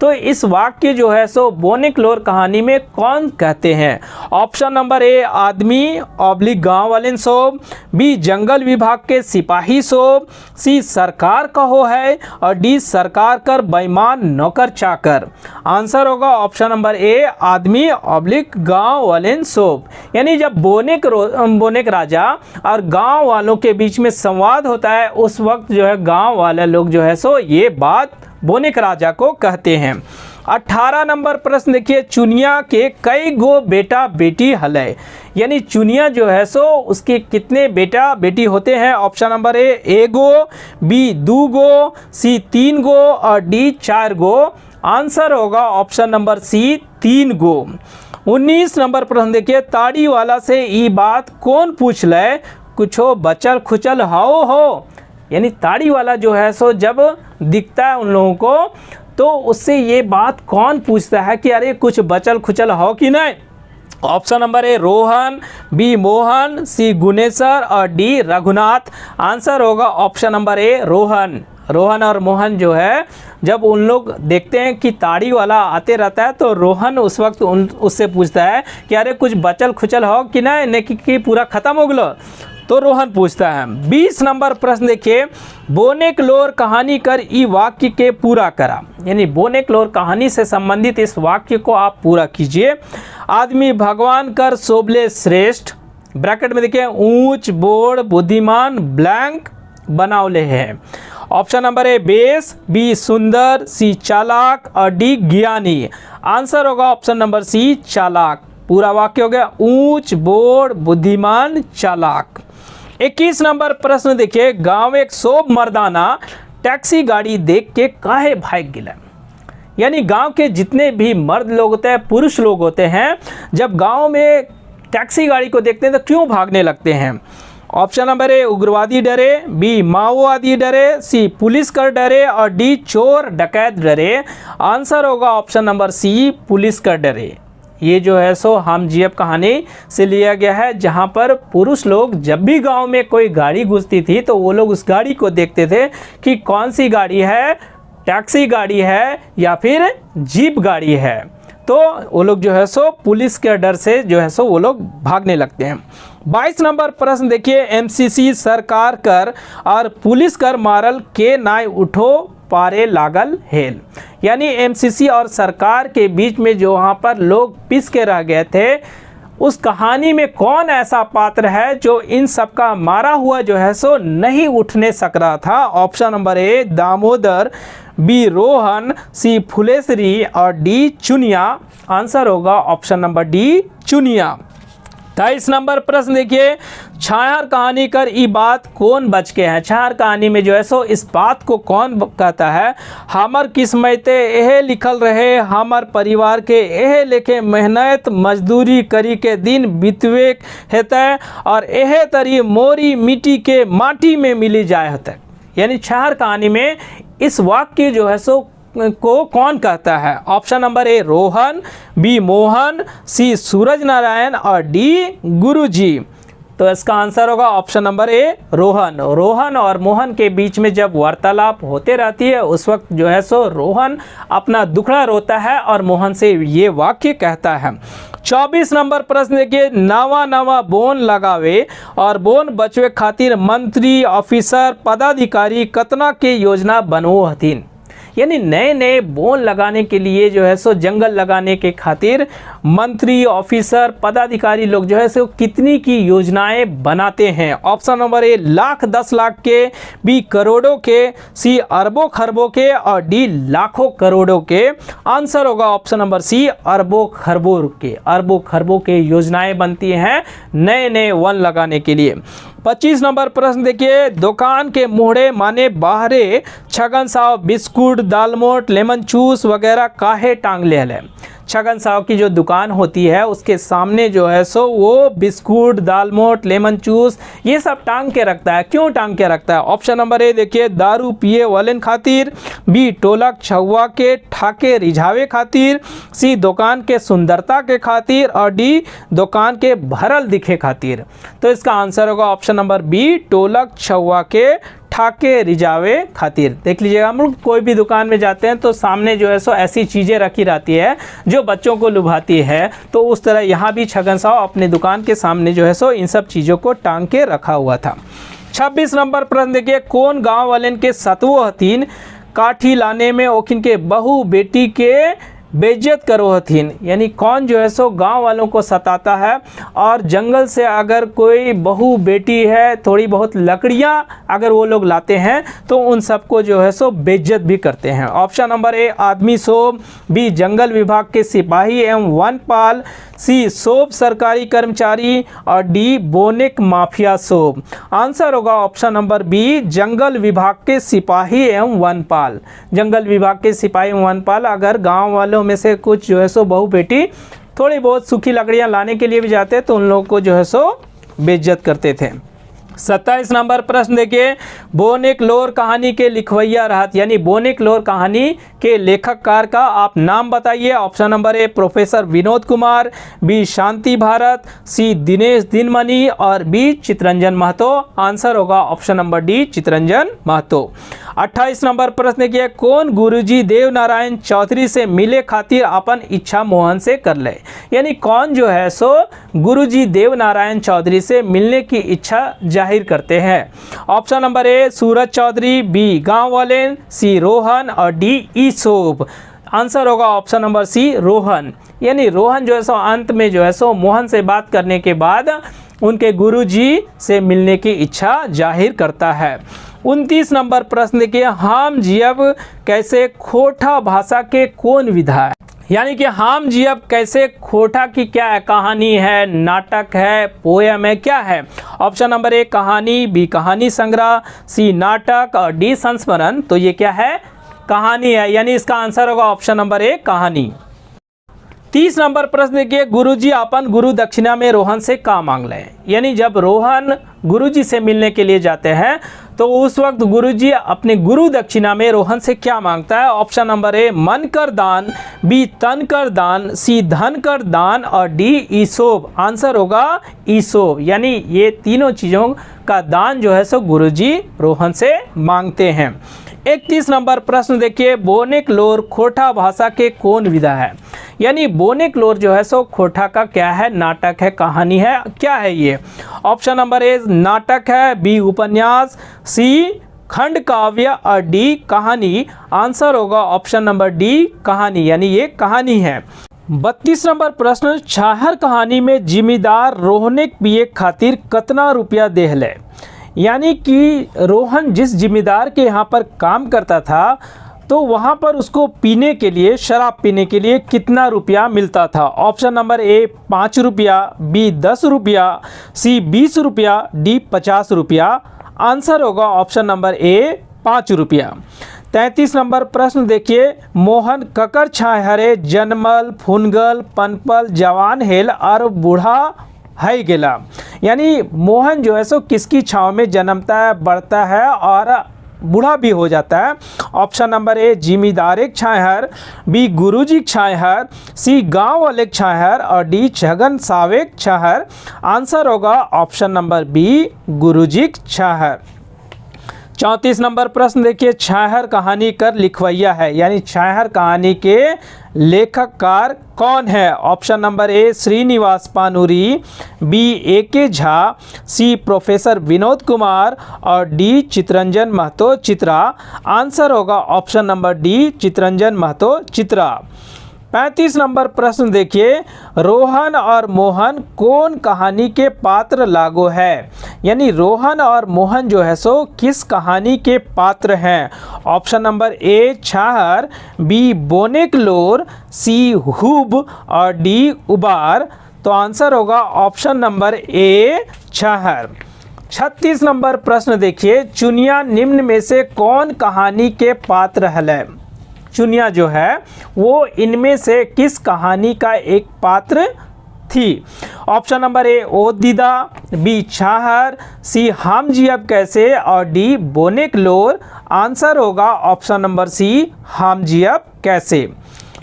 तो इस वाक्य जो है सो बोनेक लोर कहानी में कौन कहते हैं। ऑप्शन नंबर ए आदमी ऑब्लिक गांव वाले सोब, बी जंगल विभाग के सिपाही सोब, सी सरकार कहो है और डी सरकार कर बेईमान नौकर चाकर। आंसर होगा ऑप्शन नंबर ए आदमी ऑब्लिक गांव वाले सोब। यानी जब बोनेक राजा और गांव वालों के बीच में संवाद होता है उस वक्त जो है गांव वाले लोग जो है सो ये बात बोनेक राजा को कहते हैं। 18 नंबर प्रश्न देखिए, चुनिया के कई गो बेटा बेटी हले। यानी चुनिया जो है सो उसके कितने बेटा बेटी होते हैं। ऑप्शन नंबर ए एगो, बी दू गो, सी 3 गो और डी 4 गो। आंसर होगा ऑप्शन नंबर सी 3 गो। 19 नंबर प्रश्न देखिए, ताड़ी वाला से ई बात कौन पूछ ले, कुछो बचल खुचल हाओ हो। यानी ताड़ी वाला जो है सो जब दिखता है उन लोगों को तो उससे ये बात कौन पूछता है कि अरे कुछ बचल खुचल हो कि नहीं। Option number A Rohan, B Mohan, C Gunesar और डी रघुनाथ। आंसर होगा option number A Rohan. Rohan और मोहन जो है जब उन लोग देखते हैं कि ताड़ी वाला आते रहता है तो रोहन उस वक्त उससे पूछता है कि अरे कुछ बचल खुचल हो कि नहीं कि पूरा ख़त्म हो गलो। तो रोहन पूछता है। 20 नंबर प्रश्न देखिए, बोनेक लोर कहानी कर ई वाक्य के पूरा करा। यानी बोनेक लोर कहानी से संबंधित इस वाक्य को आप पूरा कीजिए। आदमी भगवान कर सोबले श्रेष्ठ, ब्रैकेट में देखिए ऊंच बोड़ बुद्धिमान ब्लैंक बनावले हैं। ऑप्शन नंबर ए बेस, बी सुंदर, सी चालाक और डी ज्ञानी। आंसर होगा ऑप्शन नंबर सी चालाक। पूरा वाक्य हो गया ऊंच बोड़ बुद्धिमान चालाक। 21 नंबर प्रश्न देखिए, गांव एक सोब मर्दाना टैक्सी गाड़ी देख के काहे भाग गिला। यानी गांव के जितने भी मर्द लोग होते हैं, पुरुष लोग होते हैं, जब गांव में टैक्सी गाड़ी को देखते हैं तो क्यों भागने लगते हैं। ऑप्शन नंबर ए उग्रवादी डरे, बी माओवादी डरे, सी पुलिस कर डरे और डी चोर डकैत डरे। आंसर होगा ऑप्शन नंबर सी पुलिस कर डरे। ये जो है सो हम जियब कहानी से लिया गया है, जहाँ पर पुरुष लोग जब भी गांव में कोई गाड़ी घुसती थी तो वो लोग उस गाड़ी को देखते थे कि कौन सी गाड़ी है, टैक्सी गाड़ी है या फिर जीप गाड़ी है। तो वो लोग जो है सो पुलिस के डर से जो है सो वो लोग भागने लगते हैं। 22 नंबर प्रश्न देखिए, एमसीसी सरकार कर और पुलिस कर मारल के नाय उठो पारे लागल हेल। यानी एमसीसी और सरकार के बीच में जो वहाँ पर लोग पिस के रह गए थे, उस कहानी में कौन ऐसा पात्र है जो इन सब का मारा हुआ जो है सो नहीं उठने सक रहा था। Option number A Damodar, B Rohan, C Phuleshwari और डी चुनिया। आंसर होगा option number D Chuniya. 23 number प्रश्न देखिए, छाहर कहानी कर ई बात कौन बच के हैं। छाहर कहानी में जो है सो इस बात को कौन कहता है, हमर किस्मते एहे लिखल रहे, हमर परिवार के एहे लेके मेहनत मजदूरी करी के दिन बितवे हेतै और एहे तरी मोरी मिट्टी के माटी में मिली जाए हेतै। यानी छाहर कहानी में इस वाक्य जो है सो को कौन कहता है। Option number A Rohan, B Mohan, C Suraj Narayan और डी गुरुजी। तो इसका आंसर होगा option number A Rohan. Rohan और मोहन के बीच में जब वार्तालाप होते रहती है उस वक्त जो है सो रोहन अपना दुखड़ा रोता है और मोहन से ये वाक्य कहता है। 24 नंबर प्रश्न देखिए, नवा नवा बोन लगावे और बोन बचवे खातिर मंत्री ऑफिसर पदाधिकारी कतना के योजना बनवो हथिन। यानी नए नए बोन लगाने के लिए जो है सो जंगल लगाने के खातिर मंत्री ऑफिसर पदाधिकारी लोग जो है सो कितनी की योजनाएं बनाते हैं। ऑप्शन नंबर ए लाख 10 लाख के, बी करोड़ों के, सी अरबों खरबों के और डी लाखों करोड़ों के। आंसर होगा ऑप्शन नंबर सी अरबों खरबों के योजनाएं बनती हैं नए नए वन लगाने के लिए। 25 नंबर प्रश्न देखिए, दुकान के मुहरे माने बाहरे छगन साव बिस्कुट दालमोट लेमन जूस वगैरह काहे टांग ले है। छगन साव की जो दुकान होती है उसके सामने जो है सो वो बिस्कुट दालमोट लेमन जूस ये सब टांग के रखता है। क्यों टांग के रखता है। ऑप्शन नंबर ए देखिए दारू पिए वालेन खातिर, बी टोलक छुआ के ठाके रिझावे खातिर, सी दुकान के सुंदरता के खातिर और डी दुकान के भरल दिखे खातिर। तो इसका आंसर होगा ऑप्शन नंबर बी टोलक छुआ के ठाके रिजावे खातिर। देख लीजिएगा, हम लोग कोई भी दुकान में जाते हैं तो सामने जो है सो ऐसी चीज़ें रखी रहती है जो बच्चों को लुभाती है, तो उस तरह यहाँ भी छगन साव अपने दुकान के सामने जो है सो इन सब चीज़ों को टांग के रखा हुआ था। 26 नंबर प्रश्न देखिए, कौन गांव वालेन के सतवो हथिन काठी लाने में ओखिन के बहू बेटी के बेइज्जत करो हथिन। यानी कौन जो है सो गांव वालों को सताता है और जंगल से अगर कोई बहू बेटी है थोड़ी बहुत लकड़ियां अगर वो लोग लाते हैं तो उन सबको जो है सो बेइज्जत भी करते हैं। ऑप्शन नंबर ए आदमी सोब, बी जंगल विभाग के सिपाही एवं वनपाल, सी सोब सरकारी कर्मचारी और डी बोनिक माफिया सोब। आंसर होगा ऑप्शन नंबर बी जंगल विभाग के सिपाही एवं वनपाल। जंगल विभाग के सिपाही एवं वनपाल अगर गांव वालों में से कुछ जो है सो बहू बेटी थोड़ी बहुत सूखी लकड़ियां लाने के लिए भी जाते तो उन लोगों को जो है सो बेइज्जत करते थे। 27 नंबर प्रश्न देखिए, बोनिक लोर कहानी के लिखवैया रहत। यानी बोनिक लोर कहानी के लेखककार का आप नाम बताइए। Option number A professor Vinod Kumar, B Shanti Bharat, C Dinesh Dinmani और बी चितरंजन महतो। आंसर होगा option number D Chitranjan Mahato. 28 number प्रश्न देखिए, कौन गुरुजी देव नारायण चौधरी से मिले खातिर अपन इच्छा मोहन से कर ले। यानी कौन जो है सो गुरुजी देव नारायण चौधरी से मिलने की इच्छा जाहिर करते हैं। Option number A Suraj Chaudhary, B गांव वाले, सी रोहन और डी ईसोब। आंसर होगा ऑप्शन नंबर सी रोहन। यानी रोहन जो है सो अंत में जो है सो मोहन से बात करने के बाद उनके गुरुजी से मिलने की इच्छा जाहिर करता है। 29 नंबर प्रश्न देखिए, हाम जियब कैसे खोटा भाषा के कौन विधा है। यानी कि हाम जियब कैसे खोटा की क्या है, कहानी है, नाटक है, पोयम है, क्या है। ऑप्शन नंबर ए कहानी, बी कहानी संग्रह, सी नाटक और डी संस्मरण। तो ये क्या है, कहानी है। यानी इसका आंसर होगा ऑप्शन नंबर ए कहानी। 30 नंबर प्रश्न देखिए, गुरुजी अपन गुरु दक्षिणा में रोहन से का मांग ले। यानी जब रोहन गुरुजी से मिलने के लिए जाते हैं तो उस वक्त गुरुजी अपने गुरु दक्षिणा में रोहन से क्या मांगता है। ऑप्शन नंबर ए मन कर दान, बी तन कर दान, सी धन कर दान और डी ईसोब। आंसर होगा ईसोब। यानी ये तीनों चीज़ों का दान जो है सो गुरुजी रोहन से मांगते हैं। 31 नंबर प्रश्न देखिए, बोनिक लोर खोटा भाषा के कौन विधा है। यानी बोनेक्लोर जो है सो खोटा का क्या है, नाटक है, कहानी है, क्या है ये? ऑप्शन नंबर ए नाटक है, बी उपन्यास, सी खंड काव्य और डी कहानी। आंसर होगा ऑप्शन नंबर डी कहानी, यानी ये कहानी है। 32 नंबर प्रश्न, छाहर कहानी में जिम्मेदार रोहने पिए खातिर कितना रुपया देहले? यानी कि रोहन जिस जिम्मेदार के यहाँ पर काम करता था तो वहाँ पर उसको पीने के लिए, शराब पीने के लिए कितना रुपया मिलता था? ऑप्शन नंबर ए 5 रुपया, बी 10 रुपया, सी 20 रुपया, डी 50 रुपया। आंसर होगा ऑप्शन नंबर ए 5 रुपया। 33 नंबर प्रश्न देखिए, मोहन ककर छाहरे जन्मल, फुनगल, पनपल, जवान हेल और बूढ़ा है गेला? यानी मोहन जो है सो किसकी छाँव में जन्मता है, बढ़ता है और बूढ़ा भी हो जाता है? ऑप्शन नंबर ए जिम्मेदार एक छाहर, बी गुरुजी छाहर, सी गांव वाले छाहर और डी छगन सावेक छाहर। आंसर होगा ऑप्शन नंबर बी गुरुजी छाहर। 34 नंबर प्रश्न देखिए, छाहर कहानी कर लिखवैया है, यानी छाहर कहानी के लेखककार कौन है? Option number A Srinivas Panuri, B A K Jha, C professor Vinod Kumar और डी चितरंजन महतो चित्रा। आंसर होगा option number D Chitranjan Mahato Chitra. 35 number प्रश्न देखिए, रोहन और मोहन कौन कहानी के पात्र लागो है? यानी रोहन और मोहन जो है सो किस कहानी के पात्र हैं? Option number A Chhahar, B Boneklor, C Hub और डी उबार। तो आंसर होगा option number A Chhahar. 36 number प्रश्न देखिए, चुनिया निम्न में से कौन कहानी के पात्र है? चुनिया जो है वो इनमें से किस कहानी का एक पात्र थी? ऑप्शन नंबर ए ओ दीदा, बी छाहर, सी हम जी अब कैसे और डी बोनेक्लोर। आंसर होगा ऑप्शन नंबर सी हम जी अब कैसे।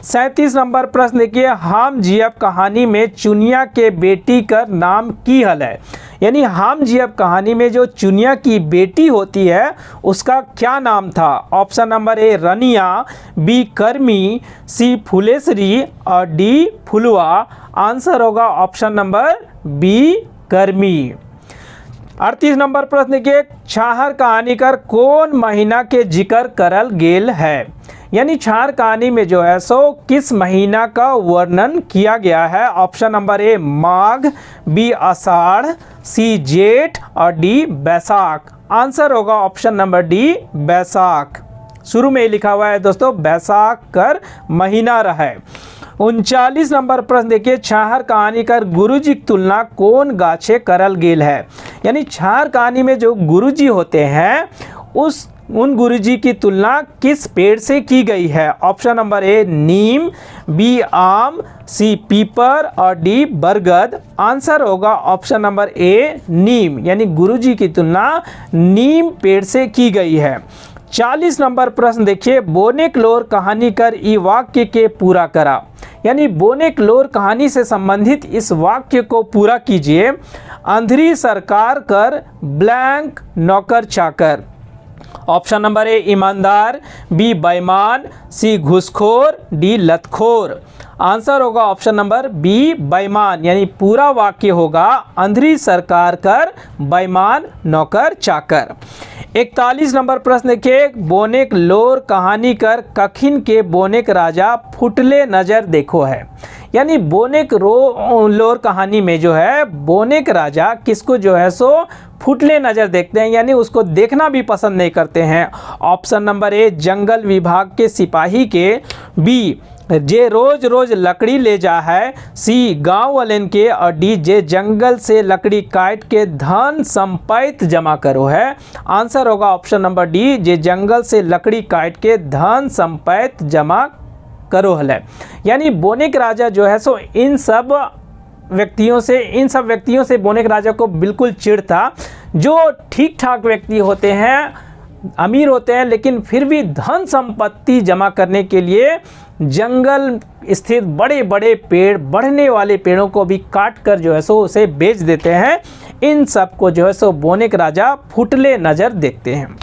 37 नंबर प्रश्न देखिए, हम जी अब कहानी में चुनिया के बेटी का नाम की हल है? यानी हम जी अब कहानी में जो चुनिया की बेटी होती है उसका क्या नाम था? Option number A Raniya, B Karmi, C Phuleshwari और डी फुलवा। आंसर होगा ऑप्शन नंबर बी कर्मी। 38 नंबर प्रश्न देखिए, छाहर कहानीकर कौन महीना के जिक्र करल गेल है? यानी छाहर कहानी में जो है सो किस महीना का वर्णन किया गया है? ऑप्शन नंबर ए माघ, बी आषाढ़, सी जेठ और डी बैसाख। आंसर होगा ऑप्शन नंबर डी बैसाख। शुरू में ही लिखा हुआ है दोस्तों बैसाख कर महीना रहे। 39 नंबर प्रश्न देखिए, छाहर कहानी कर गुरुजी की तुलना कौन गाछे करल गेल है? यानी छाहर कहानी में जो गुरुजी होते हैं उन गुरुजी की तुलना किस पेड़ से की गई है? ऑप्शन नंबर ए नीम, बी आम, सी पीपर और डी बरगद। आंसर होगा ऑप्शन नंबर ए नीम, यानी गुरुजी की तुलना नीम पेड़ से की गई है। 40 नंबर प्रश्न देखिए, बोनेक्लोर कहानी कर ई वाक्य के पूरा करा। यानी बोनेक्लोर कहानी से संबंधित इस वाक्य को पूरा कीजिए। अंधरी सरकार कर ब्लैंक नौकर चाकर। ऑप्शन नंबर ए ईमानदार, बी बेईमान, सी घूसखोर, डी लतखोर। आंसर होगा ऑप्शन नंबर बी बेईमान, यानी पूरा वाक्य होगा अंधरी सरकार कर बेईमान नौकर चाकर। 41 नंबर प्रश्न देखिए, बोनेक्लोर कहानी कर कखिन के बोनेक राजा फुटले नजर देखो है। यानी बोनेक्लोर कहानी में जो है बोनेक राजा किसको जो है सो फुटले नज़र देखते हैं, यानी उसको देखना भी पसंद नहीं करते हैं। ऑप्शन नंबर ए जंगल विभाग के सिपाही के, बी जे रोज रोज लकड़ी ले जा है, सी गांव वालेन के और डी जे जंगल से लकड़ी काट के धन संपत्ति जमा करो है। आंसर होगा ऑप्शन नंबर डी जे जंगल से लकड़ी काट के धन संपत्ति जमा करो है। यानी बोनेक राजा जो है सो इन सब व्यक्तियों से बोनेक राजा को बिल्कुल चिढ़ था। जो ठीक ठाक व्यक्ति होते हैं, अमीर होते हैं, लेकिन फिर भी धन संपत्ति जमा करने के लिए जंगल स्थित बड़े बड़े पेड़, बढ़ने वाले पेड़ों को भी काट कर जो है सो उसे बेच देते हैं। इन सब को जो है सो बोनेक राजा फुटले नज़र देखते हैं।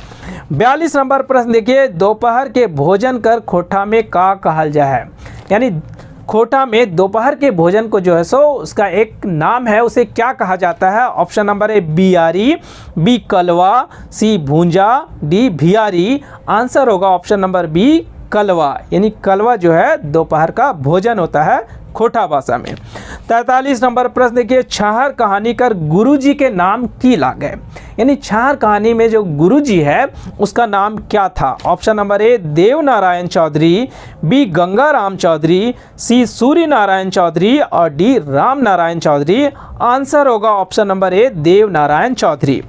42 नंबर प्रश्न देखिए, दोपहर के भोजन कर खोठा में का कहल जा है। यानी खोटा में दोपहर के भोजन को जो है सो उसका एक नाम है, उसे क्या कहा जाता है? ऑप्शन नंबर ए बियारी, बी कलवा, सी भूंजा, डी भियारी। आंसर होगा ऑप्शन नंबर बी कलवा, यानी कलवा जो है दोपहर का भोजन होता है खोटा भाषा में। 43 नंबर प्रश्न देखिए, छाहर कहानीकर गुरुजी के नाम की लागे, यानी छाहर कहानी में जो गुरुजी है उसका नाम क्या था? Option number A Dev Narayan Chaudhary, B Ganga Ram Chaudhary, C Surya Narayan Chaudhary और डी राम नारायण चौधरी। आंसर होगा option number A Dev Narayan Chaudhary.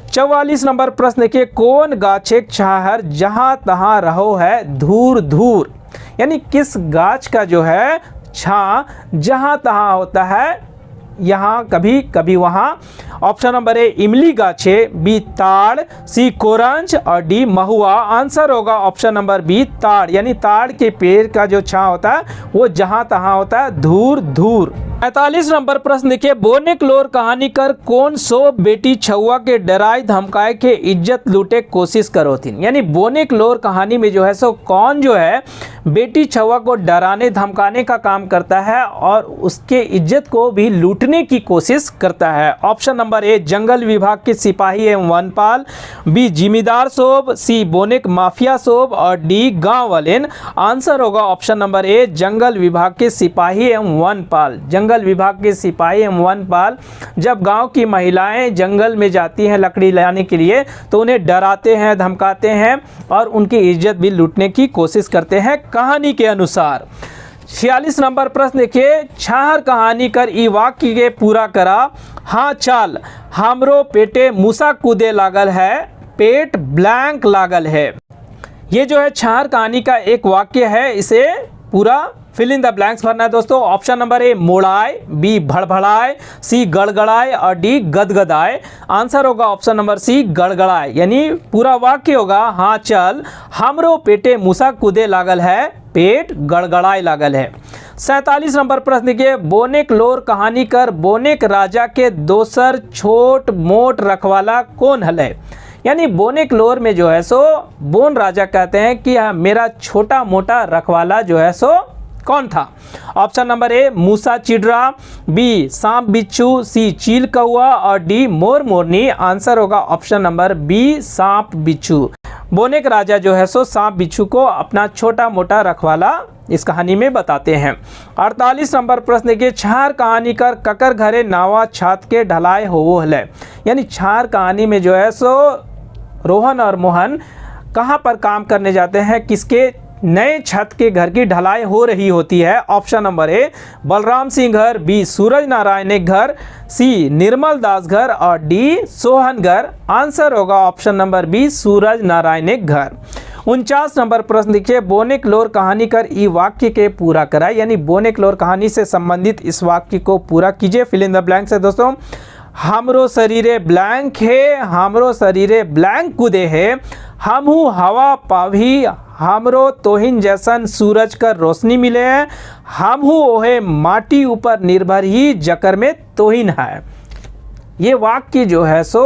44 number प्रश्न देखिए, कौन गाछेक छाहर जहाँ तहाँ रहो है धूर धूर, यानी किस गाछ का जो है छां जहाँ तहाँ होता है यहाँ कभी कभी वहाँ? ऑप्शन नंबर ए इमली गाछे, बी ताड़, सी कोरंच और डी महुआ। आंसर होगा ऑप्शन नंबर बी ताड़, यानी ताड़ के पेड़ का जो छां होता है वो जहाँ तहाँ होता है धूर धूर। 45 नंबर प्रश्न देखिए, बोने क्लोर कहानी कर कौन सो बेटी छुआ के डराई धमकाए के इज्जत लूटे कोशिश करो थी, यानी बोने क्लोर कहानी में जो है सो कौन जो है बेटी छुआ को डराने धमकाने का काम करता है और उसके इज्जत को भी लूटने की कोशिश करता है? ऑप्शन नंबर ए जंगल विभाग के सिपाही एवं वनपाल, बी जिमीदार सोब, सी बोनेक माफिया सोब और डी गांव वालेन। आंसर होगा ऑप्शन नंबर ए जंगल विभाग के सिपाही एवं वनपाल। जंगल विभाग के सिपाही एवं वनपाल जब गांव की महिलाएं जंगल में जाती हैं लकड़ी लाने के लिए तो उन्हें डराते हैं, धमकाते हैं और उनकी इज्जत भी लूटने की कोशिश करते हैं कहानी के अनुसार। 46 नंबर प्रश्न देखिए, छाहर कहानी कर ई वाक्य के पूरा करा। हाँ चाल हमरो पेटे मूसा कूदे लागल है, पेट ब्लैंक लागल है। ये जो है छाहर कहानी का एक वाक्य है, इसे पूरा फिल इन द ब्लैंक्स भरना है दोस्तों। ऑप्शन नंबर ए मोड़ाए, बी भड़भड़ाए, सी गड़गड़ाए और डी गदगदाए। आंसर होगा ऑप्शन नंबर सी गड़गड़ाए, यानी पूरा वाक्य होगा हाँ चल हमरो पेटे मूसा कूदे लागल है, पेट गड़गड़ाए लागल है। 47 नंबर प्रश्न देखिए, बोनेक लोर कहानी कर बोनेक राजा के दोसर छोट मोट रखवाला कौन हले, यानी बोनेक लोर में जो है सो बोन राजा कहते हैं कि मेरा छोटा मोटा रखवाला जो है सो कौन था? ऑप्शन नंबर ए मूसा चिड़रा, बी सांप बिच्छू, सी चील कौआ और डी मोर मोरनी। आंसर होगा ऑप्शन नंबर बी सांप बिच्छू। बोनेक राजा जो है सो सांप बिच्छू को अपना छोटा मोटा रखवाला इस कहानी में बताते हैं। 48 नंबर प्रश्न देखिए, छार कहानी कर ककर घरे नावा छात के ढलाई होवो हले, यानी छार कहानी में जो है सो रोहन और मोहन कहाँ पर काम करने जाते हैं, किसके नए छत के घर की ढलाई हो रही होती है? ऑप्शन नंबर ए बलराम सिंह घर, बी सूरज नारायण घर, सी निर्मल दास घर और डी सोहन घर। आंसर होगा ऑप्शन नंबर बी सूरज नारायण घर। 49 नंबर प्रश्न देखिए, बोनेक लोर कहानी कर ई वाक्य के पूरा कराए, यानी बोनेक लोर कहानी से संबंधित इस वाक्य को पूरा कीजिए। फिल इन द ब्लैंक्स है दोस्तों। हमरो शरीरे ब्लैंक है, हमरो शरीरे ब्लैंक कूदे है, हमहू हवा पाभी, हमरो तोहिन जैसन सूरज कर रोशनी मिले हैं, हमहू ओहे माटी ऊपर निर्भर ही जकर में तोहिन है। ये वाक्य जो है सो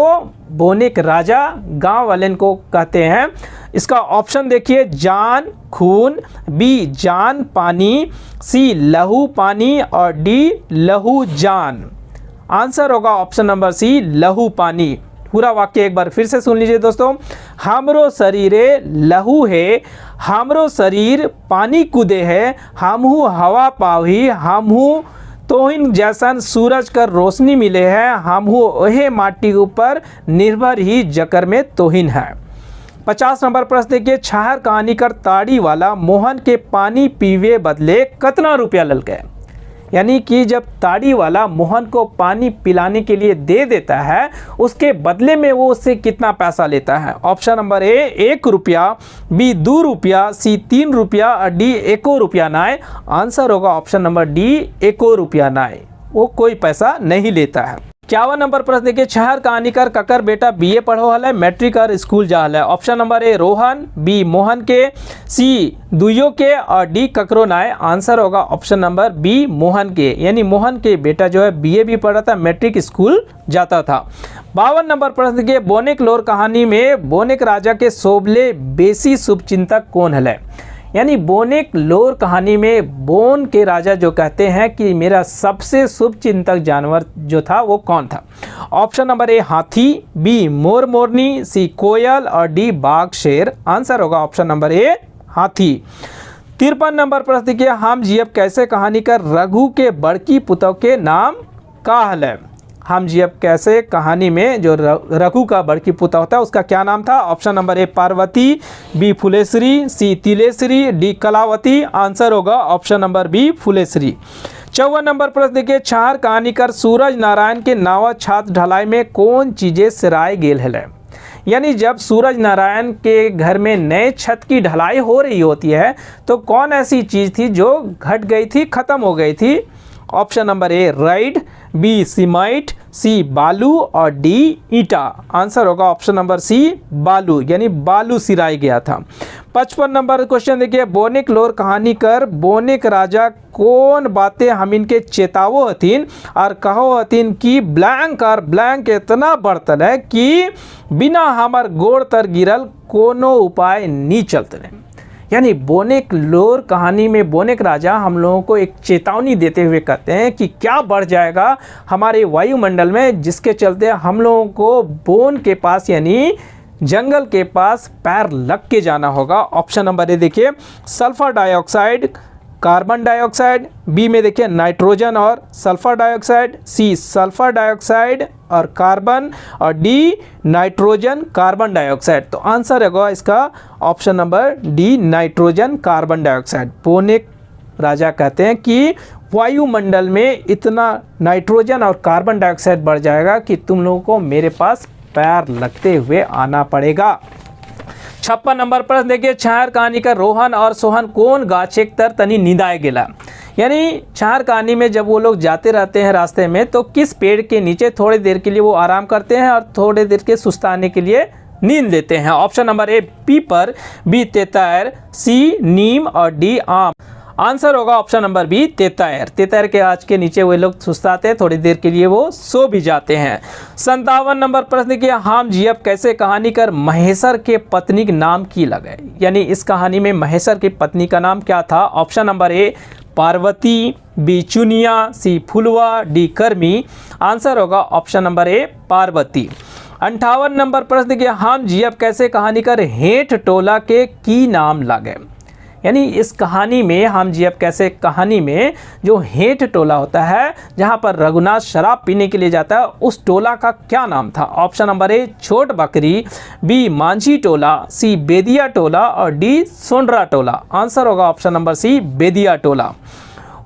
बोनेक राजा गांव वालेन को कहते हैं। इसका ऑप्शन देखिए, जान खून, बी जान पानी, सी लहू पानी और डी लहू जान। आंसर होगा ऑप्शन नंबर सी लहू पानी। पूरा वाक्य एक बार फिर से सुन लीजिए दोस्तों। हमरो शरीरे लहू है, हमरो शरीर पानी कूदे है, हमहू हवा पावी, हमहू तोहिन जैसन सूरज कर रोशनी मिले है, हमहू ओहे माटी ऊपर निर्भर ही जकर में तोहिन है। 50 नंबर प्रश्न देखिए, छाहर कहानी कर ताड़ी वाला मोहन के पानी पीवे बदले कितना रुपया ललके, यानी कि जब ताड़ी वाला मोहन को पानी पिलाने के लिए दे देता है उसके बदले में वो उससे कितना पैसा लेता है? ऑप्शन नंबर ए 1 रुपया, बी 2 रुपया, सी 3 रुपया और डी 1 रुपया नाय। आंसर होगा ऑप्शन नंबर डी 1 रुपया नाय, वो कोई पैसा नहीं लेता है। 51 नंबर प्रश्न देखिए, छहर कहानीकर ककर बेटा बीए पढ़ो हल है, मैट्रिक और स्कूल जा हल है। Option number A Rohan, B Mohan के, सी दुइयो के और डी ककरो नाय। आंसर होगा ऑप्शन नंबर बी मोहन के, यानी मोहन के बेटा जो है बीए भी पढ़ा था, मैट्रिक स्कूल जाता था। 52 नंबर प्रश्न देखिए, बोनेक लोर कहानी में बोनेक राजा के सोबले बेसी शुभचिंतक कौन हल है, यानी बोनेक लोर कहानी में बोन के राजा जो कहते हैं कि मेरा सबसे शुभ चिंतक जानवर जो था वो कौन था? ऑप्शन नंबर ए हाथी, बी मोर मोरनी, सी कोयल और डी बाघ शेर। आंसर होगा ऑप्शन नंबर ए हाथी। 53 नंबर प्रश्न देखिए, हम जियब कैसे कहानी का रघु के बड़की पुतौ के नाम का हल है? हम जियब कैसे कहानी में जो रघु का बड़की पुतौ होता है उसका क्या नाम था? Option number A Parvati, B Phuleshwari, C Tileshwari, D Kalavati. Answer होगा option number B Phuleshwari. 54 number प्रश्न देखिए, छार कहानीकर सूरज नारायण के नावा छात ढलाई में कौन चीजें सिराए गेल है? यानी जब सूरज नारायण के घर में नए छत की ढलाई हो रही होती है तो कौन ऐसी चीज़ थी जो घट गई थी, ख़त्म हो गई थी? ऑप्शन नंबर ए राइड, बी सीमाइट, सी बालू और डी ईटा। आंसर होगा ऑप्शन नंबर सी बालू, यानी बालू सिराई गया था। 55 नंबर क्वेश्चन देखिए, बोनेक लोर कहानी कर बोनेक राजा कौन बातें हम इनके चेतावो हथिन और कहो हथिन कि ब्लैंक और ब्लैंक इतना बढ़तल है कि बिना हमार गोड़ तर गिरल कोनो उपाय नहीं चलते रहे। यानी बोनेक लोर कहानी में बोनेक राजा हम लोगों को एक चेतावनी देते हुए कहते हैं कि क्या बढ़ जाएगा हमारे वायुमंडल में, जिसके चलते हम लोगों को बोन के पास यानी जंगल के पास पैर लग के जाना होगा। ऑप्शन नंबर ए देखिए sulphur dioxide, carbon dioxide, B में देखिए नाइट्रोजन और sulphur dioxide, C sulphur dioxide और कार्बन और डी नाइट्रोजन कार्बन डाइऑक्साइड। तो आंसर होगा इसका option number D nitrogen carbon dioxide. Bonek राजा कहते हैं कि वायुमंडल में इतना नाइट्रोजन और कार्बन डाइऑक्साइड बढ़ जाएगा कि तुम लोगों को मेरे पास पैर लगते हुए आना पड़ेगा। 56 नंबर प्रश्न देखिए, छार कहानी का रोहन और सोहन कौन गाछेक तर तनी निदाए गेला? यानी छार कहानी में जब वो लोग जाते रहते हैं रास्ते में तो किस पेड़ के नीचे थोड़ी देर के लिए वो आराम करते हैं और थोड़ी देर के सुस्ताने के लिए नींद लेते हैं? ऑप्शन नंबर ए पीपर, बी तेतर, सी नीम और डी आम। आंसर होगा ऑप्शन नंबर बी तेतर। तेतर के गाछ के नीचे वे लोग सुस्ताते हैं, थोड़ी देर के लिए वो सो भी जाते हैं। 57 नंबर प्रश्न देखिए, हम जियब कैसे कहानी कर महेश्वर के पत्नी के नाम की लगे? यानी इस कहानी में महेश्वर की पत्नी का नाम क्या था? Option number A Parvati, B Chuniya, C Phulwa, D Karmi. Answer होगा option number A Parvati. 58 number प्रश्न देखिए, हम जियब कैसे कहानी कर हेठ टोला के की नाम लगे? यानी इस कहानी में हम जियब कैसे कहानी में जो हेठ टोला होता है जहां पर रघुनाथ शराब पीने के लिए जाता है उस टोला का क्या नाम था? ऑप्शन नंबर ए छोट बकरी, बी मांझी टोला, सी बेदिया टोला और डी सोंडरा टोला। आंसर होगा ऑप्शन नंबर सी बेदिया टोला।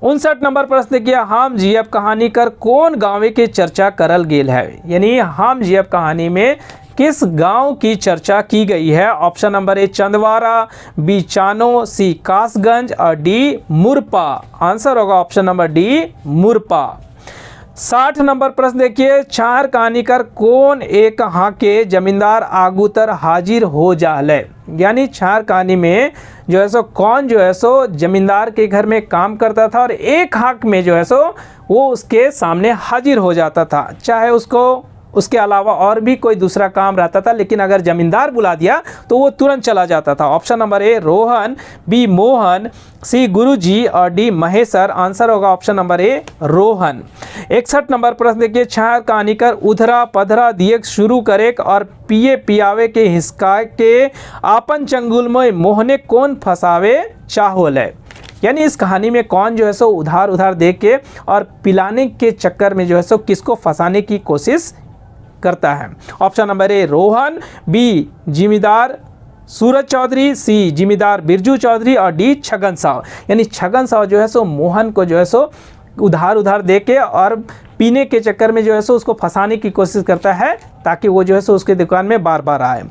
59 नंबर प्रश्न देखिए, हम जियब कहानी कर कौन गाँव के चर्चा करल गेल है? यानी हम जियब कहानी में किस गांव की चर्चा की गई है? Option number A Chandwara, B Chano, C Kasganj और डी मुरपा। आंसर होगा option number D Murpa. 60 number प्रश्न देखिए, छार कहानीकर कौन एक हाँ के जमींदार आगूतर हाजिर हो जाले? यानी छार कहानी में जो है सो कौन जो है सो जमींदार के घर में काम करता था और एक हाक में जो है सो वो उसके सामने हाजिर हो जाता था, चाहे उसके अलावा और भी कोई दूसरा काम रहता था, लेकिन अगर जमींदार बुला दिया तो वो तुरंत चला जाता था। Option number A Rohan, B Mohan, C गुरुजी और डी महेश्वर। आंसर होगा option number A Rohan. 61 number प्रश्न देखिए, छार कहानीकर उधरा पधरा दिए शुरू करे और पिए पियावे के हिस्सा के आपन चंगुल में मोहने कौन फंसावे चाहोल है? यानी इस कहानी में कौन जो है सो उधार दे के और पिलाने के चक्कर में जो है सो किसको फंसाने की कोशिश करता है? Option number A Rohan, B जिमीदार सूरज चौधरी, सी जिमीदार बिरजू चौधरी और डी छगन साव। यानी छगन साव जो है सो मोहन को जो है सो उधार दे के और पीने के चक्कर में जो है सो उसको फंसाने की कोशिश करता है ताकि वो जो है सो उसके दुकान में बार बार आए।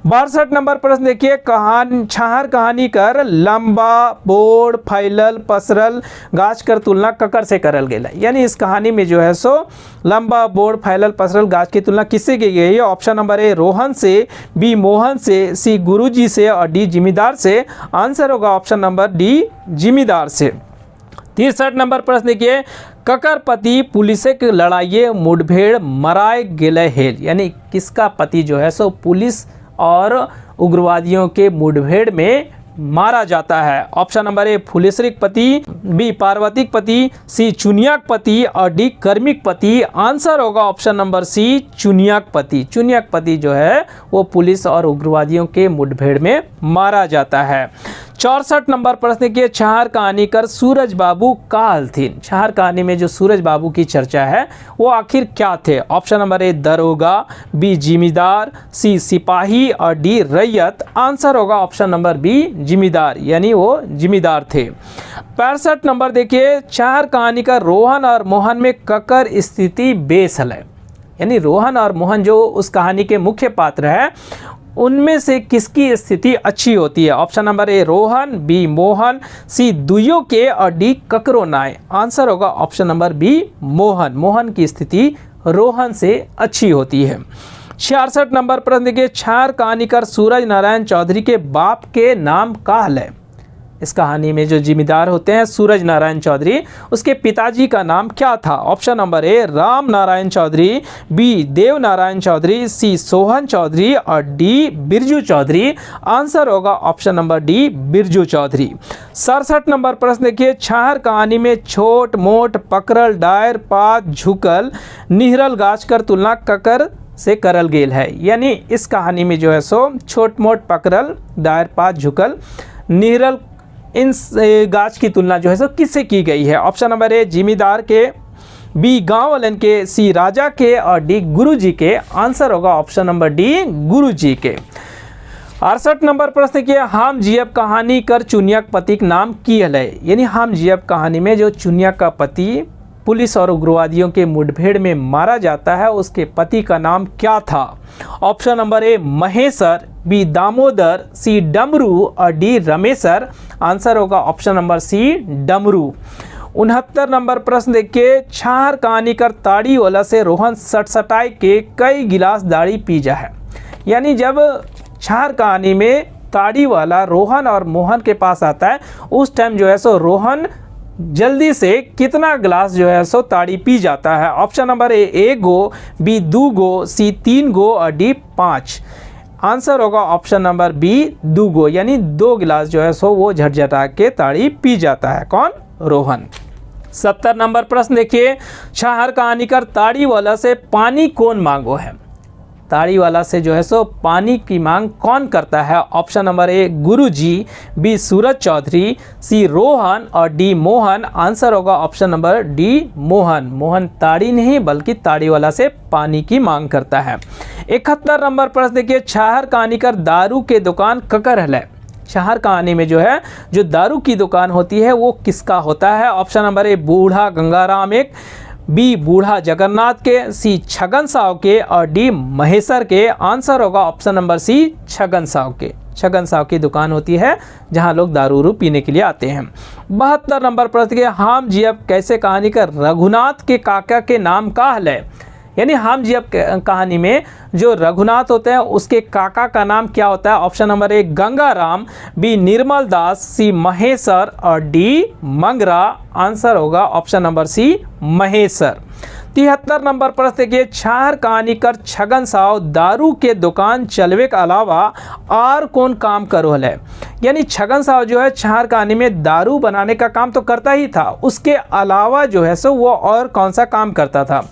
62 नंबर प्रश्न देखिए, छार कहानी कर लंबा बोड़ फैलल पसरल गाछ कर तुलना ककर से करल गेला? यानी इस कहानी में जो है सो लंबा बोड़ फैलल पसरल गाछ की तुलना किससे की गई है? ऑप्शन नंबर ए रोहन से, बी मोहन से, सी गुरुजी से और डी जिमीदार से। आंसर होगा ऑप्शन नंबर डी जिमीदार से। 63 नंबर प्रश्न देखिए, ककर पति पुलिस के लड़ाई मुठभेड़ मराए गेले हेल? यानी किसका पति जो है सो पुलिस और उग्रवादियों के मुठभेड़ में मारा जाता है? ऑप्शन नंबर ए फुलेश्वरी पति, बी पार्वतीक पति, सी चुनियाक पति और डी कर्मिक पति। आंसर होगा ऑप्शन नंबर सी चुनियाक पति। चुनियाक पति जो है वो पुलिस और उग्रवादियों के मुठभेड़ में मारा जाता है। 64 नंबर प्रश्न के छार कहानीकर सूरज बाबू का हलथिन। छार कहानी में जो सूरज बाबू की चर्चा है वो आखिर क्या थे? ऑप्शन नंबर ए दरोगा, बी जिम्मेदार, सी सिपाही और डी रैयत। आंसर होगा ऑप्शन नंबर बी जिम्मेदार, यानी वो जिम्मेदार थे। 65 नंबर देखिए, छार कहानी का रोहन और मोहन में ककर स्थिति बेसल है, यानी रोहन और मोहन जो उस कहानी के मुख्य पात्र है उनमें से किसकी स्थिति अच्छी होती है? Option number A Rohan, B Mohan, C दुइयों के और डी ककरो नाय। आंसर होगा option number B Mohan. Mohan की स्थिति रोहन से अच्छी होती है। 66 नंबर प्रश्न देखिए, छार कहानीकार सूरज नारायण चौधरी के बाप के नाम का है? इस कहानी में जो जिम्मेदार होते हैं सूरज नारायण चौधरी, उसके पिताजी का नाम क्या था? Option number A Ram Narayan Chaudhary, B Dev Narayan Chaudhary, C Sohan Chaudhary और डी बिरजू चौधरी। आंसर होगा option number D Birju Chaudhary. 67 number प्रश्न देखिए, छार कहानी में छोट मोट पकड़ल डायर पात झुकल निहरल गाछ कर तुलना ककर से करल गेल है? यानी इस कहानी में जो है सो छोट मोट पकड़ल डायर पात झुकल निहरल इन गाछ की तुलना जो है सो किससे की गई है? ऑप्शन नंबर ए जिम्मेदार के, बी गांव वालन के, सी राजा के और डी गुरुजी के। आंसर होगा ऑप्शन नंबर डी गुरुजी के। 68 नंबर प्रश्न के, हाम जियब कहानी कर चुनियाक पति का नाम की है? यानी हाम जियब कहानी में जो चुनिया का पति पुलिस और उग्रवादियों के मुठभेड़ में मारा जाता है उसके पति का नाम क्या था? Option number A Maheshar, B Damodar, C Damru और डी रमेशर। आंसर होगा option number C Damru. 69 number प्रश्न देखिए, छार कहानीकर ताड़ी वाला से रोहन सटसटाई के कई गिलास दाढ़ी पी जा है? यानी जब छार कहानी में ताड़ी वाला रोहन और मोहन के पास आता है उस टाइम जो है सो रोहन जल्दी से कितना गिलास जो है सो ताड़ी पी जाता है? ऑप्शन नंबर ए 1 गो, बी 2 गो, सी 3 गो और डी 5। आंसर होगा ऑप्शन नंबर बी 2 गो, यानी 2 गिलास जो है सो वो झटझटा के ताड़ी पी जाता है। कौन? रोहन। 70 नंबर प्रश्न देखिए, छार कहानीकर ताड़ी वाला से पानी कौन मांगो है? ताड़ी वाला से जो है सो पानी की मांग कौन करता है? Option number A Guruji, B Suraj Chaudhary, C Rohan और डी मोहन। आंसर होगा option number D Mohan. Mohan ताड़ी नहीं बल्कि ताड़ी वाला से पानी की मांग करता है। 71 नंबर प्रश्न देखिए, छार कहानीकर दारू के दुकान ककर है? छार कहानी में जो है जो दारू की दुकान होती है वो किसका होता है? ऑप्शन नंबर ए बूढ़ा गंगाराम एक, बी बूढ़ा जगन्नाथ के, सी छगन साव के और डी महेशर के। आंसर होगा option number C Chhagan Sao के। छगन साव की दुकान होती है जहां लोग दारू पीने के लिए आते हैं। 72 नंबर प्रश्न के, हाम जियब कैसे कहानी का रघुनाथ के काका के नाम का है? यानी हाम जियब कहानी में जो रघुनाथ होते हैं उसके काका का नाम क्या होता है? Option number A Gangaram, B Nirmal Das, C Maheshar और डी मंगरा। आंसर होगा option number C Maheshar. 73 number प्रश्न देखिए, छार कहानीकर छगन साव दारू के दुकान चलवे के अलावा और कौन काम करो है? यानी छगन साव जो है छार कहानी में दारू बनाने का काम तो करता ही था, उसके अलावा जो है सो वो और कौन सा काम करता था?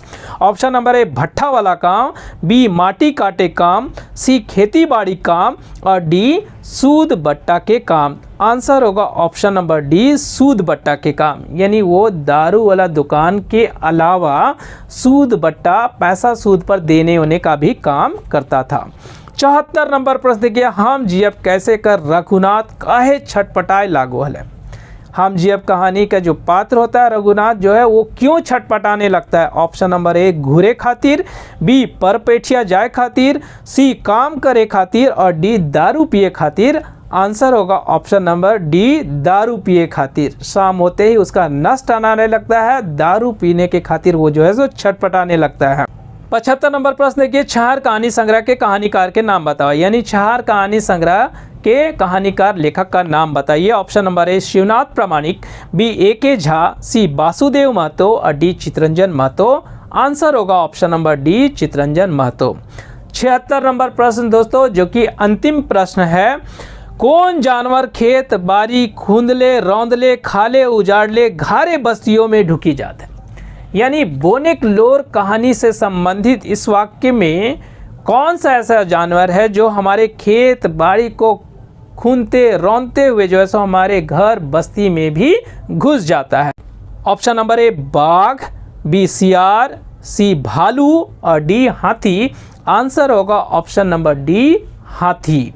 ऑप्शन नंबर ए भट्ठा वाला काम, बी माटी काटे काम, सी खेती बाड़ी काम और डी सूद बट्टा के काम। आंसर होगा ऑप्शन नंबर डी सूद बट्टा के काम, यानी वो दारू वाला दुकान के अलावा सूद बट्टा पैसा सूद पर देने होने का भी काम करता था। 74 नंबर प्रश्न देखिए, हाम जियब कैसे कर रघुनाथ काहे छटपटाए लागो है? हाम जियब कहानी का जो पात्र होता है रघुनाथ जो है वो क्यों छटपटाने लगता है? ऑप्शन नंबर ए घूरे खातिर, बी परपेठिया जाए खातिर, सी काम करे खातिर और डी दारू पिए खातिर। आंसर होगा ऑप्शन नंबर डी दारू पिए खातिर। शाम होते ही उसका नस आने लगता है, दारू पीने के खातिर वो जो है सो छटपटाने लगता है। 75 नंबर प्रश्न देखिए, छार कहानी संग्रह के कहानीकार के नाम बताओ। यानी छार कहानी संग्रह के कहानीकार लेखक का नाम बताइए। Option number A Shivnath Pramanik, B A K. Jha, C Vasudev Mahato और डी चितरंजन महतो। आंसर होगा option number D Chitranjan Mahato. 76 number प्रश्न दोस्तों जो कि अंतिम प्रश्न है, कौन जानवर खेत बाड़ी खूंदले रौंदले खाले उजाड़ले घारे बस्तियों में ढुकी जात है। यानी बोनेक लोर कहानी से संबंधित इस वाक्य में कौन सा ऐसा जानवर है जो हमारे खेत बाड़ी को खूंदते रौंदते हुए जो है सो हमारे घर बस्ती में भी घुस जाता है। ऑप्शन नंबर ए बाघ, बी सियार, सी भालू और डी हाथी। आंसर होगा ऑप्शन नंबर डी हाथी।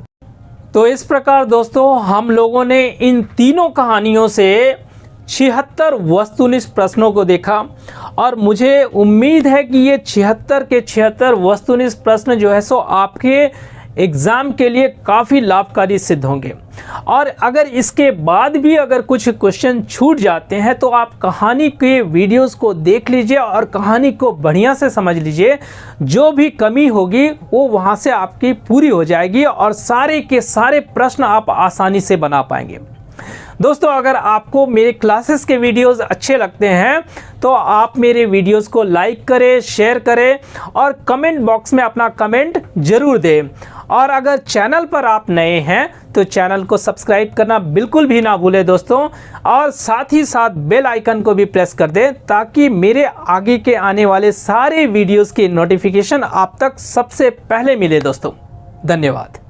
तो इस प्रकार दोस्तों हम लोगों ने इन तीनों कहानियों से 76 वस्तुनिष्ठ प्रश्नों को देखा और मुझे उम्मीद है कि ये 76 के 76 वस्तुनिष्ठ प्रश्न जो है सो आपके एग्ज़ाम के लिए काफ़ी लाभकारी सिद्ध होंगे। और अगर इसके बाद भी अगर कुछ क्वेश्चन छूट जाते हैं तो आप कहानी के वीडियोस को देख लीजिए और कहानी को बढ़िया से समझ लीजिए। जो भी कमी होगी वो वहाँ से आपकी पूरी हो जाएगी और सारे के सारे प्रश्न आप आसानी से बना पाएंगे। दोस्तों अगर आपको मेरे क्लासेस के वीडियोस अच्छे लगते हैं तो आप मेरे वीडियोस को लाइक करें, शेयर करें और कमेंट बॉक्स में अपना कमेंट ज़रूर दें। और अगर चैनल पर आप नए हैं तो चैनल को सब्सक्राइब करना बिल्कुल भी ना भूलें दोस्तों, और साथ ही साथ बेल आइकन को भी प्रेस कर दें ताकि मेरे आगे के आने वाले सारे वीडियोस की नोटिफिकेशन आप तक सबसे पहले मिले दोस्तों। धन्यवाद।